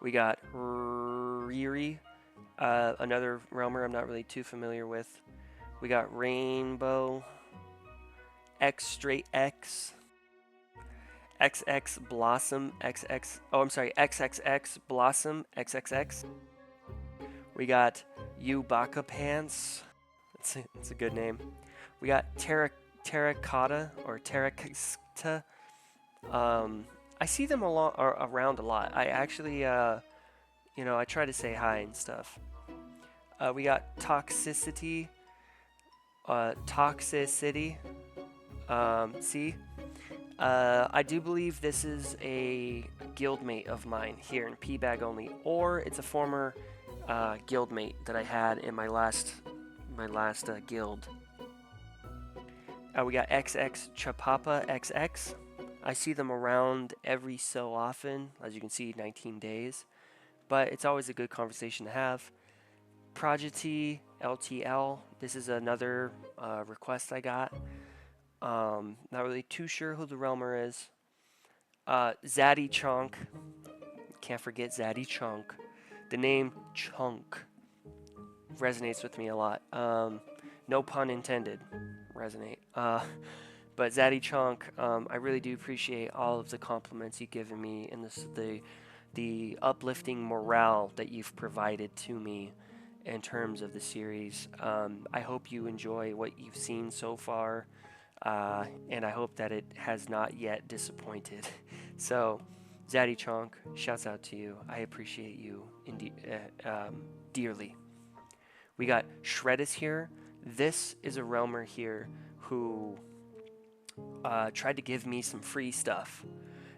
We got Riri, another realmer I'm not really too familiar with. We got Rainbow, X Straight X, XX Blossom, XXX Blossom, XXX. We got Yubaka Pants. That's a good name. We got Terracotta or Terracotta. I see them around a lot. I actually, I try to say hi and stuff. We got Toxicity. See? I do believe this is a guildmate of mine here in P-Bag only, or it's a former guildmate that I had in my last guild. We got XX Chapapa XX. I see them around every so often, as you can see, 19 days. But it's always a good conversation to have. Prodigy LTL. This is another request I got. Not really too sure who the Realmer is. Zaddy Chunk. Can't forget Zaddy Chunk. The name Chunk resonates with me a lot. No pun intended. Resonate. But Zaddy Chunk, I really do appreciate all of the compliments you've given me and the uplifting morale that you've provided to me in terms of the series. I hope you enjoy what you've seen so far, and I hope that it has not yet disappointed. So, Zaddy Chunk, shouts out to you. I appreciate you dearly. We got Shreddus here. This is a Realmer here who tried to give me some free stuff.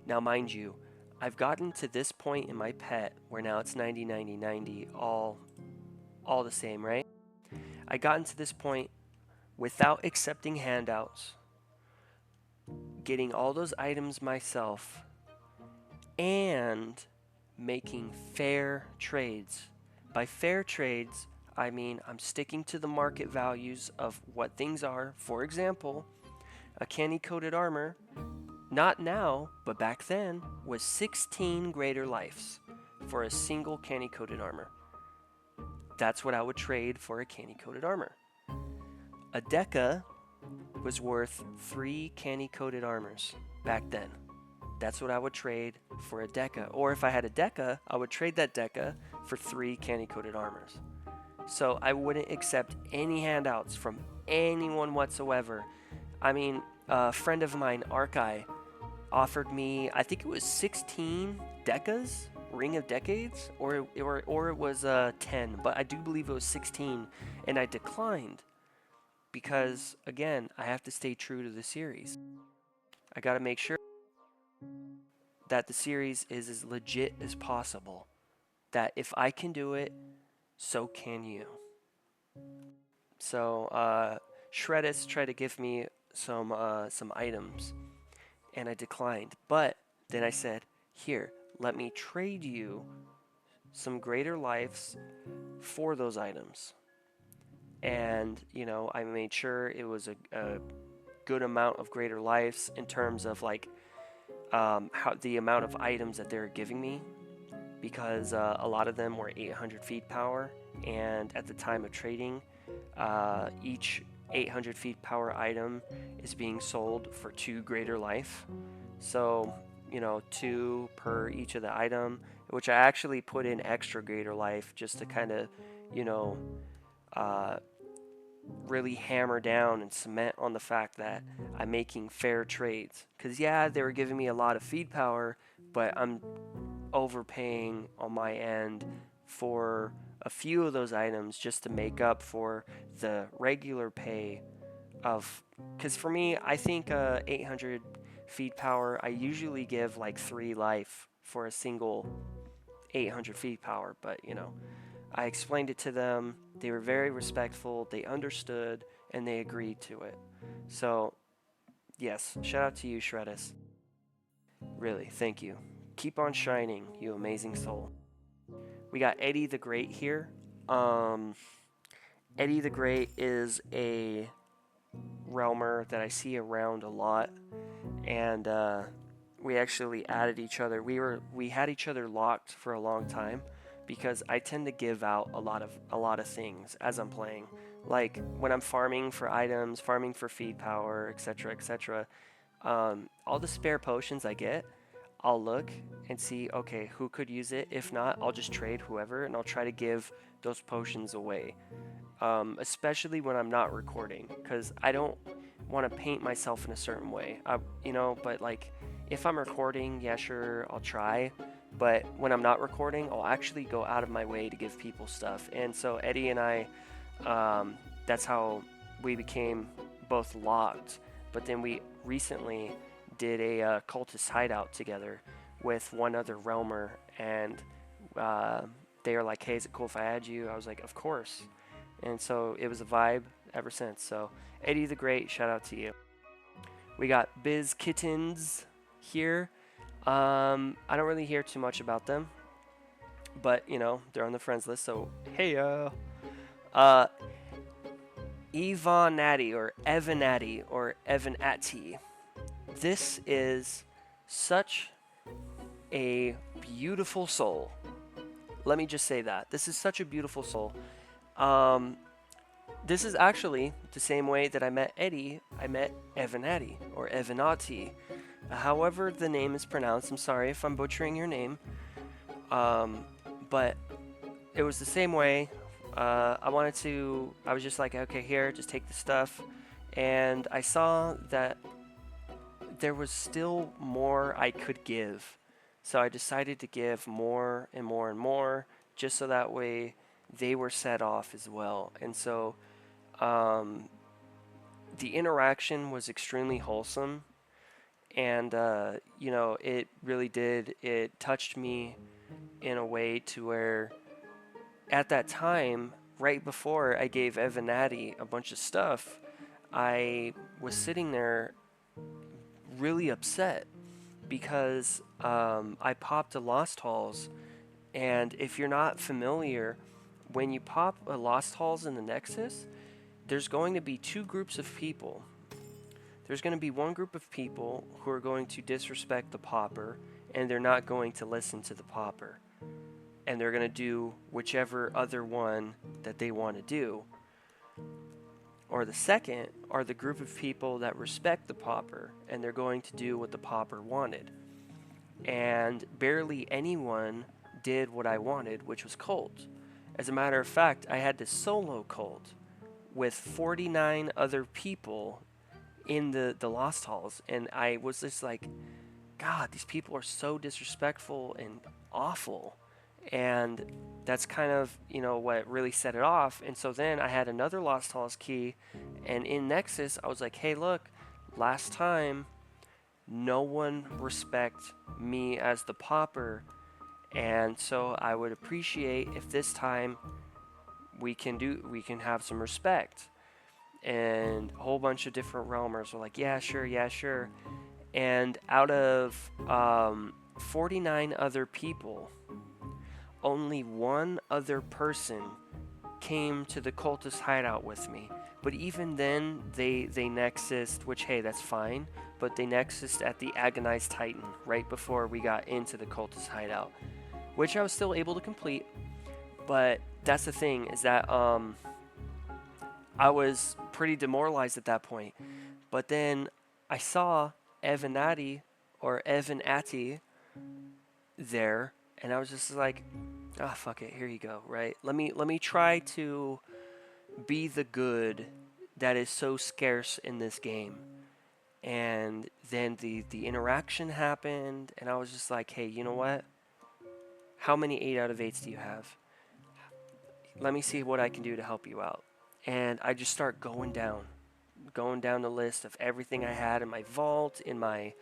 Now, mind you, I've gotten to this point in my pet where now it's 90, 90, 90, all the same, right? I gotten to this point without accepting handouts, getting all those items myself, and making fair trades. By fair trades, I mean I'm sticking to the market values of what things are. For example, a candy coated armor, not now, but back then, was 16 greater lives for a single candy coated armor. That's what I would trade for a candy coated armor. A Deca was worth 3 candy coated armors back then. That's what I would trade for a Deca. Or if I had a Deca, I would trade that Deca for 3 candy coated armors. So I wouldn't accept any handouts from anyone whatsoever. I mean, a friend of mine, Arkai, offered me, I think it was 16 Decas, Ring of Decades, or it was 10, but I do believe it was 16, and I declined because, again, I have to stay true to the series. I gotta make sure that the series is as legit as possible. That if I can do it, so can you. So Shredis tried to give me some items, and I declined. But then I said, "Here, let me trade you some greater lives for those items." And I made sure it was a good amount of greater lives in terms of like how the amount of items that they're giving me, because a lot of them were 800 feet power, and at the time of trading, each 800 feet power item is being sold for 2 greater life. So 2 per each of the item, which I actually put in extra greater life just to kind of really hammer down and cement on the fact that I'm making fair trades. Because yeah, they were giving me a lot of feed power, but I'm overpaying on my end for a few of those items just to make up for the regular pay of, because for me, I think 800 feed power, I usually give like 3 life for a single 800 feet power, but I explained it to them. They were very respectful, they understood, and they agreed to it. So yes, shout out to you, Shredis. Really, thank you. Keep on shining, you amazing soul. We got Eddie the Great here. Eddie the Great is a realmer that I see around a lot, and we actually added each other. We had each other locked for a long time because I tend to give out a lot of things as I'm playing. Like when I'm farming for items, farming for feed power, etc., etc. All the spare potions I get, I'll look and see, okay, who could use it? If not, I'll just trade whoever, and I'll try to give those potions away. Especially when I'm not recording, because I don't want to paint myself in a certain way. But like if I'm recording, yeah, sure, I'll try. But when I'm not recording, I'll actually go out of my way to give people stuff. And so Eddie and I, that's how we became both locked. But then we recently did a cultist hideout together with one other realmer, and they were like, "Hey, is it cool if I add you?" I was like, "Of course." And so it was a vibe ever since. So Eddie the Great, shout out to you. We got Biz Kittens here. I don't really hear too much about them, but they're on the friends list. So hey, Evanati or Evanati or Evanati. This is such a beautiful soul. Let me just say that. This is such a beautiful soul. This is actually the same way that I met Eddie. I met Evanati or Evanati. However the name is pronounced. I'm sorry if I'm butchering your name. But it was the same way. I was just like, okay, here, just take the stuff. And I saw that there was still more I could give. So I decided to give more and more and more, just so that way they were set off as well. And so the interaction was extremely wholesome. And, you know, it really did. It touched me in a way to where at that time, right before I gave Evanati a bunch of stuff, I was sitting there really upset because I popped a Lost Halls. And if you're not familiar, when you pop a Lost Halls in the Nexus, there's going to be two groups of people. There's going to be one group of people who are going to disrespect the popper, and they're not going to listen to the popper. And they're going to do whichever other one that they want to do. Or the second are the group of people that respect the popper, and they're going to do what the popper wanted. And barely anyone did what I wanted, which was cult. As a matter of fact, I had to solo cult with 49 other people in the Lost Halls, and I was just like, God, these people are so disrespectful and awful. And that's kind of, you know, what really set it off. And so then I had another Lost Halls key, and in Nexus, I was like, hey, look, last time, no one respect me as the popper, and so I would appreciate if this time we can have some respect. And a whole bunch of different realmers were like, yeah, sure. And out of 49 other people, only one other person came to the cultist hideout with me. But even then, they nexused, which, hey, that's fine. But they nexused at the Agonized Titan right before we got into the cultist hideout, which I was still able to complete. But that's the thing, is that I was pretty demoralized at that point. But then I saw Evanati or Evanati there, and I was just like, ah, fuck it, here you go, right? Let me try to be the good that is so scarce in this game. And then the interaction happened, and I was just like, hey, you know what? How many 8 out of 8s do you have? Let me see what I can do to help you out. And I just start going down the list of everything I had in my vault, in my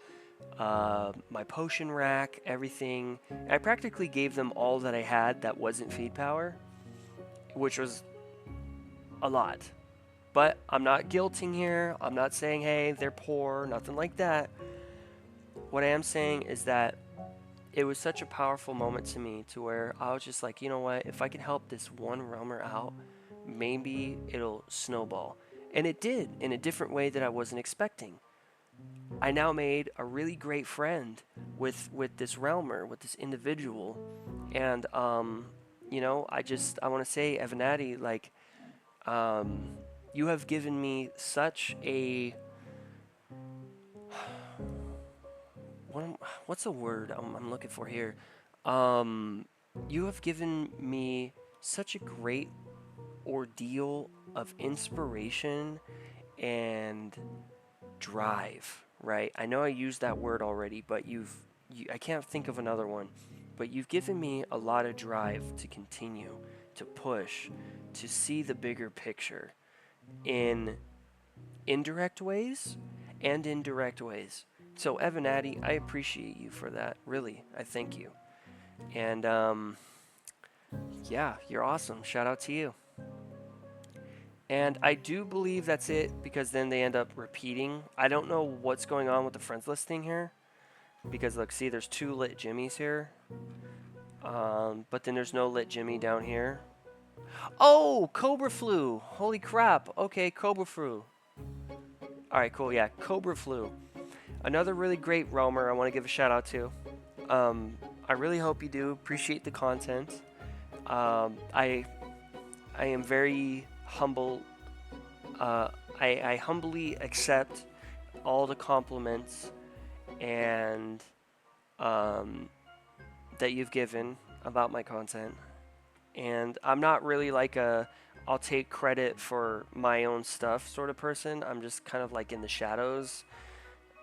my potion rack, everything. I practically gave them all that I had that wasn't feed power, which was a lot. But I'm not guilting here. I'm not saying, hey, they're poor, nothing like that. What I am saying is that it was such a powerful moment to me to where I was just like, you know what? If I can help this one realmer out, maybe it'll snowball. And it did, in a different way that I wasn't expecting. I now made a really great friend with this realmer, with this individual. And, you know, I want to say, Evanati, like, you have given me such a... What's the word I'm looking for here? You have given me such a great ordeal of inspiration and drive, right? I know I used that word already, but I can't think of another one. But you've given me a lot of drive to continue, to push, to see the bigger picture in indirect ways and in direct ways. So, Evanati, I appreciate you for that. Really, I thank you. And, yeah, you're awesome. Shout out to you. And I do believe that's it, because then they end up repeating. I don't know what's going on with the friends list thing here. Because, look, see, there's 2 lit Jimmies here. But then there's no lit Jimmy down here. Oh, Cobra Flu. Holy crap. Okay, Cobra Flu. Alright, cool. Yeah, Cobra Flu. Another really great roamer I want to give a shout out to. I really hope you do appreciate the content. I am very humble. I humbly accept all the compliments and that you've given about my content. And I'm not really like I'll take credit for my own stuff sort of person. I'm just kind of like in the shadows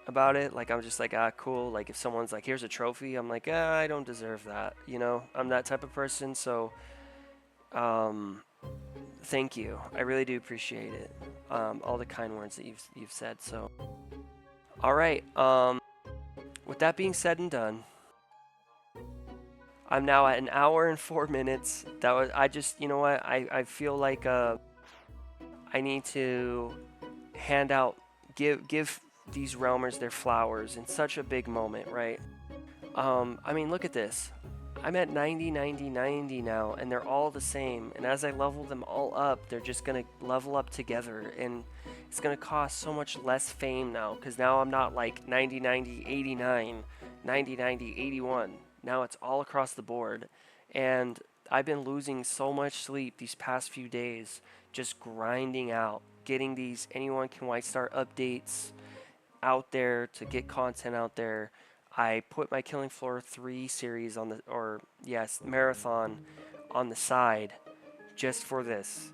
about it. Like, I'm just like, ah, cool. Like, if someone's like, here's a trophy, I'm like, ah, I don't deserve that. You know, I'm that type of person. So, thank you. I really do appreciate it. All the kind words that you've said. So, all right. with that being said and done, I'm now at an hour and 4 minutes. That was I just you know what I feel like I need to hand out give these realmers their flowers in such a big moment, right? I mean, look at this. I'm at 90, 90, 90 now, and they're all the same. And as I level them all up, they're just going to level up together. And it's going to cost so much less fame now, because now I'm not like 90, 90, 89, 90, 90, 81. Now it's all across the board. And I've been losing so much sleep these past few days, just grinding out, getting these Anyone Can White Star updates out there to get content out there. I put my Killing Floor 3 series on the, or yes, marathon on the side just for this.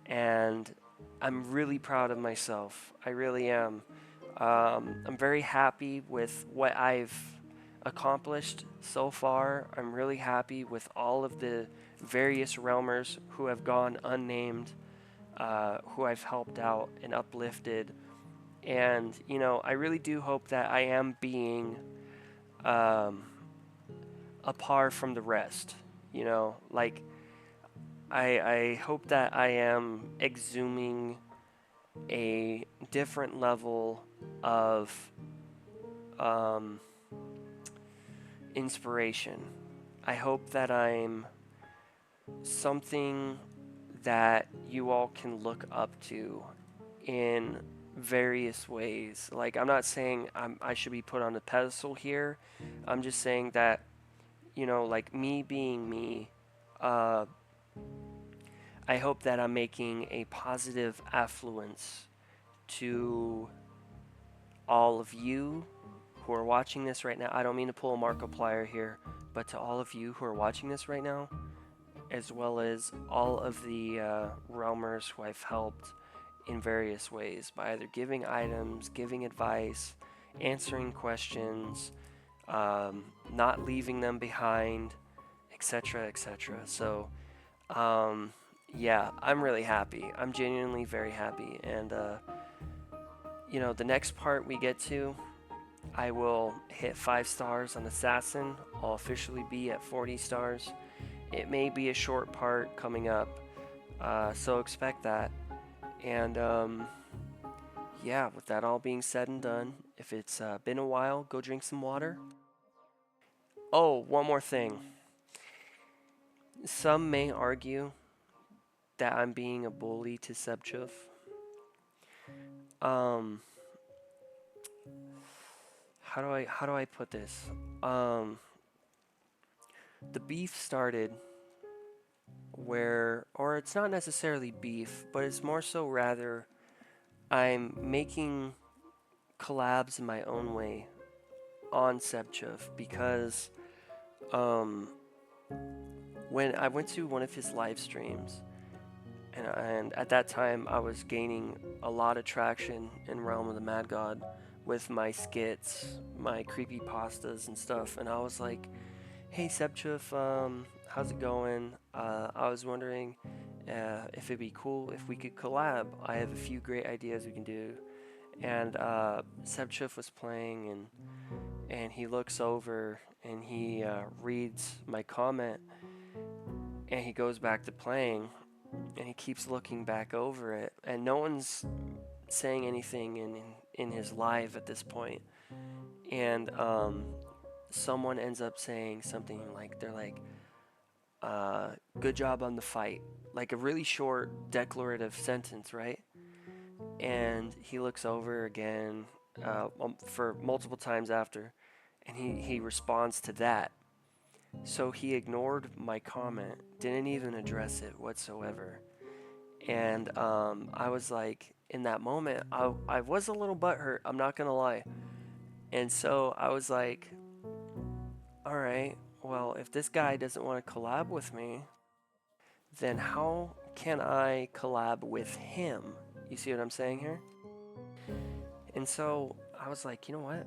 And I'm really proud of myself. I really am. I'm very happy with what I've accomplished so far. I'm really happy with all of the various realmers who have gone unnamed, who I've helped out and uplifted. And, you know, I really do hope that I am being apart from the rest. You know, like, I hope that I am exhuming a different level of inspiration. I hope that I'm something that you all can look up to in various ways. Like, I'm not saying I should be put on a pedestal here. I'm just saying that, you know, like me being me, I hope that I'm making a positive affluence to all of you who are watching this right now. I don't mean to pull a Markiplier here, but to all of you who are watching this right now, as well as all of the realmers who I've helped in various ways by either giving items, giving advice, answering questions, not leaving them behind, etc., etc. So, yeah, I'm really happy. I'm genuinely very happy. And, you know, the next part we get to, I will hit 5 stars on Assassin. I'll officially be at 40 stars. It may be a short part coming up, so expect that. And, yeah, with that all being said and done, if it's been a while, go drink some water. Oh, one more thing. Some may argue that I'm being a bully to Sebchov. How do I put this? The beef started where, or it's not necessarily beef, but it's more so rather I'm making collabs in my own way on Sebchov because when I went to one of his live streams, and at that time I was gaining a lot of traction in Realm of the Mad God with my skits, my creepy pastas and stuff, and I was like, hey Sebchov, how's it going? I was wondering if it'd be cool if we could collab. I have a few great ideas we can do. And Sebchov was playing, and he looks over and he reads my comment, and he goes back to playing, and he keeps looking back over it, and no one's saying anything in his live at this point. And someone ends up saying something like, they're like, good job on the fight, like a really short declarative sentence, right? And he looks over again for multiple times after, and he responds to that. So he ignored my comment, didn't even address it whatsoever. And I was like, in that moment, I was a little butthurt, I'm not gonna lie. And so I was like, alright, well, if this guy doesn't want to collab with me, then how can I collab with him? You see what I'm saying here? And so I was like, you know what?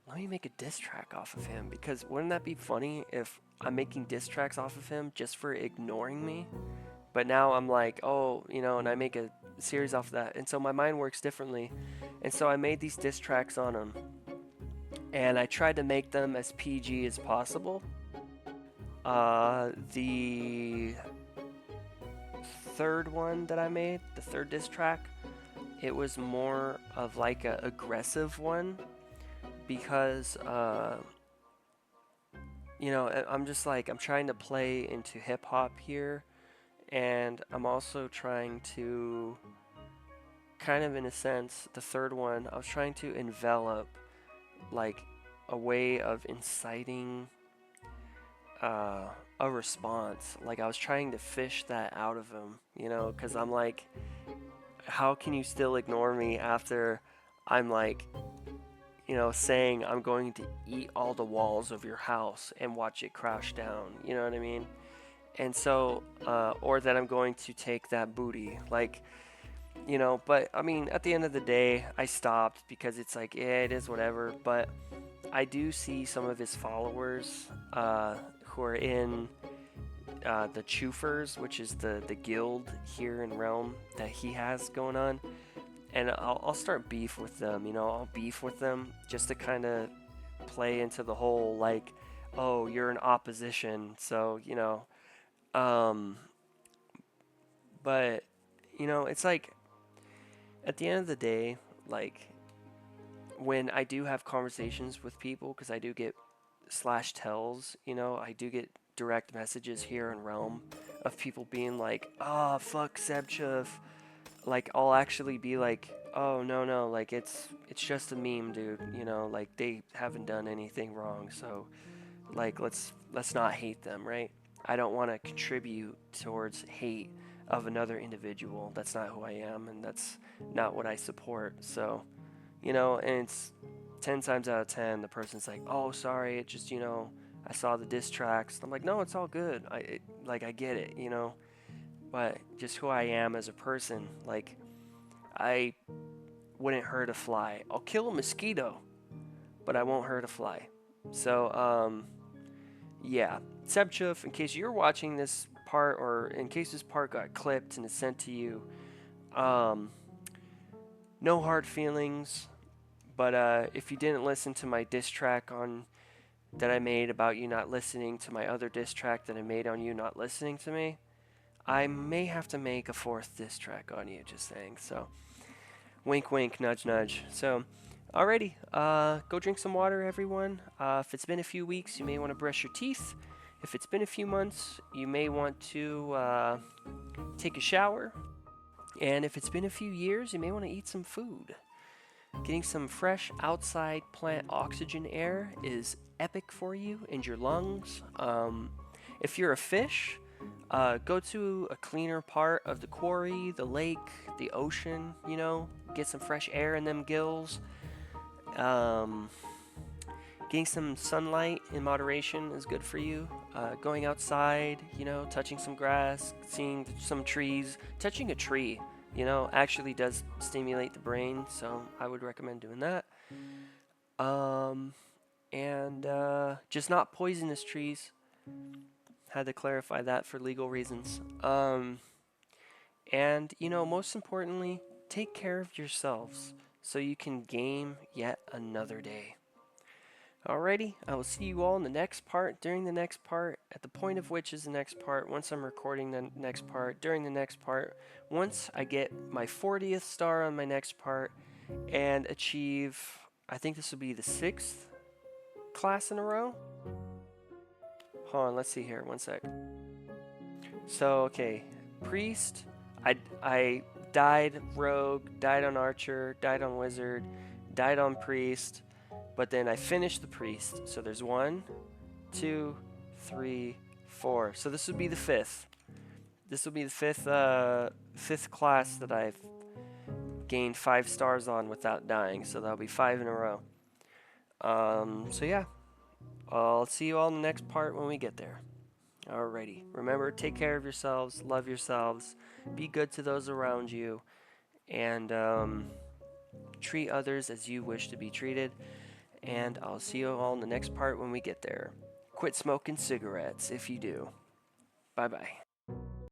Let me make a diss track off of him, because wouldn't that be funny if I'm making diss tracks off of him just for ignoring me? But now I'm like, oh, you know, and I make a series off of that. And so my mind works differently. And so I made these diss tracks on him. and I tried to make them as PG as possible. The third one that I made, the third diss track, it was more of like a aggressive one because you know, I'm just like, I'm trying to play into hip hop here, and I'm also trying to kind of, in a sense, the third one, I was trying to envelop like a way of inciting a response. Like I was trying to fish that out of him, you know, because I'm like, how can you still ignore me after I'm like, you know, saying I'm going to eat all the walls of your house and watch it crash down, you know what I mean? And so, or that I'm going to take that booty, like, you know, but I mean, at the end of the day, I stopped because it's like, yeah, it is whatever, but I do see some of his followers who are in the Choofers, which is the guild here in Realm that he has going on, and I'll start beef with them, you know, I'll beef with them just to kind of play into the whole, like, oh, you're in opposition, so, you know, but, you know, it's like, at the end of the day, like, when I do have conversations with people, because I do get slash tells, you know, I do get direct messages here in Realm of people being like, oh, fuck Sebchev. Like, I'll actually be like, oh, no, like, it's just a meme, dude, you know, like, they haven't done anything wrong, so, like, let's not hate them, right? I don't want to contribute towards hate of another individual. That's not who I am, and that's not what I support, so, you know, and it's 10 times out of 10, the person's like, oh, sorry, it just, you know, I saw the diss tracks. I'm like, no, it's all good. I get it, you know, but just who I am as a person, like, I wouldn't hurt a fly. I'll kill a mosquito, but I won't hurt a fly. So, yeah. Sebchev, in case you're watching this part, or in case this part got clipped and is sent to you, no hard feelings. But if you didn't listen to my diss track on that I made about you not listening to my other diss track that I made on you not listening to me, I may have to make a fourth diss track on you, just saying. So, wink, wink, nudge, nudge. So, alrighty, go drink some water, everyone. If it's been a few weeks, you may want to brush your teeth. If it's been a few months, you may want to take a shower. And if it's been a few years, you may want to eat some food. Getting some fresh outside plant oxygen air is epic for you and your lungs. If you're a fish, go to a cleaner part of the quarry, the lake, the ocean, you know, get some fresh air in them gills. Getting some sunlight in moderation is good for you. Going outside, you know, touching some grass, seeing some trees, touching a tree, you know, actually does stimulate the brain, so I would recommend doing that. And just not poisonous trees. Had to clarify that for legal reasons. And, you know, most importantly, take care of yourselves so you can game yet another day. Alrighty, I will see you all in the next part, during the next part, at the point of which is the next part, once I'm recording the next part, during the next part, once I get my 40th star on my next part, and achieve, I think this will be the 6th class in a row. Hold on, let's see here, one sec. So, okay, Priest, I died Rogue, died on Archer, died on Wizard, died on Priest, but then I finished the Priest. So there's 1, 2, 3, 4. So this would be the 5th. This will be the 5th class that I've gained 5 stars on without dying. So that'll be 5 in a row. So yeah, I'll see you all in the next part when we get there. Alrighty. Remember, take care of yourselves, love yourselves, be good to those around you, and treat others as you wish to be treated. And I'll see you all in the next part when we get there. Quit smoking cigarettes if you do. Bye-bye.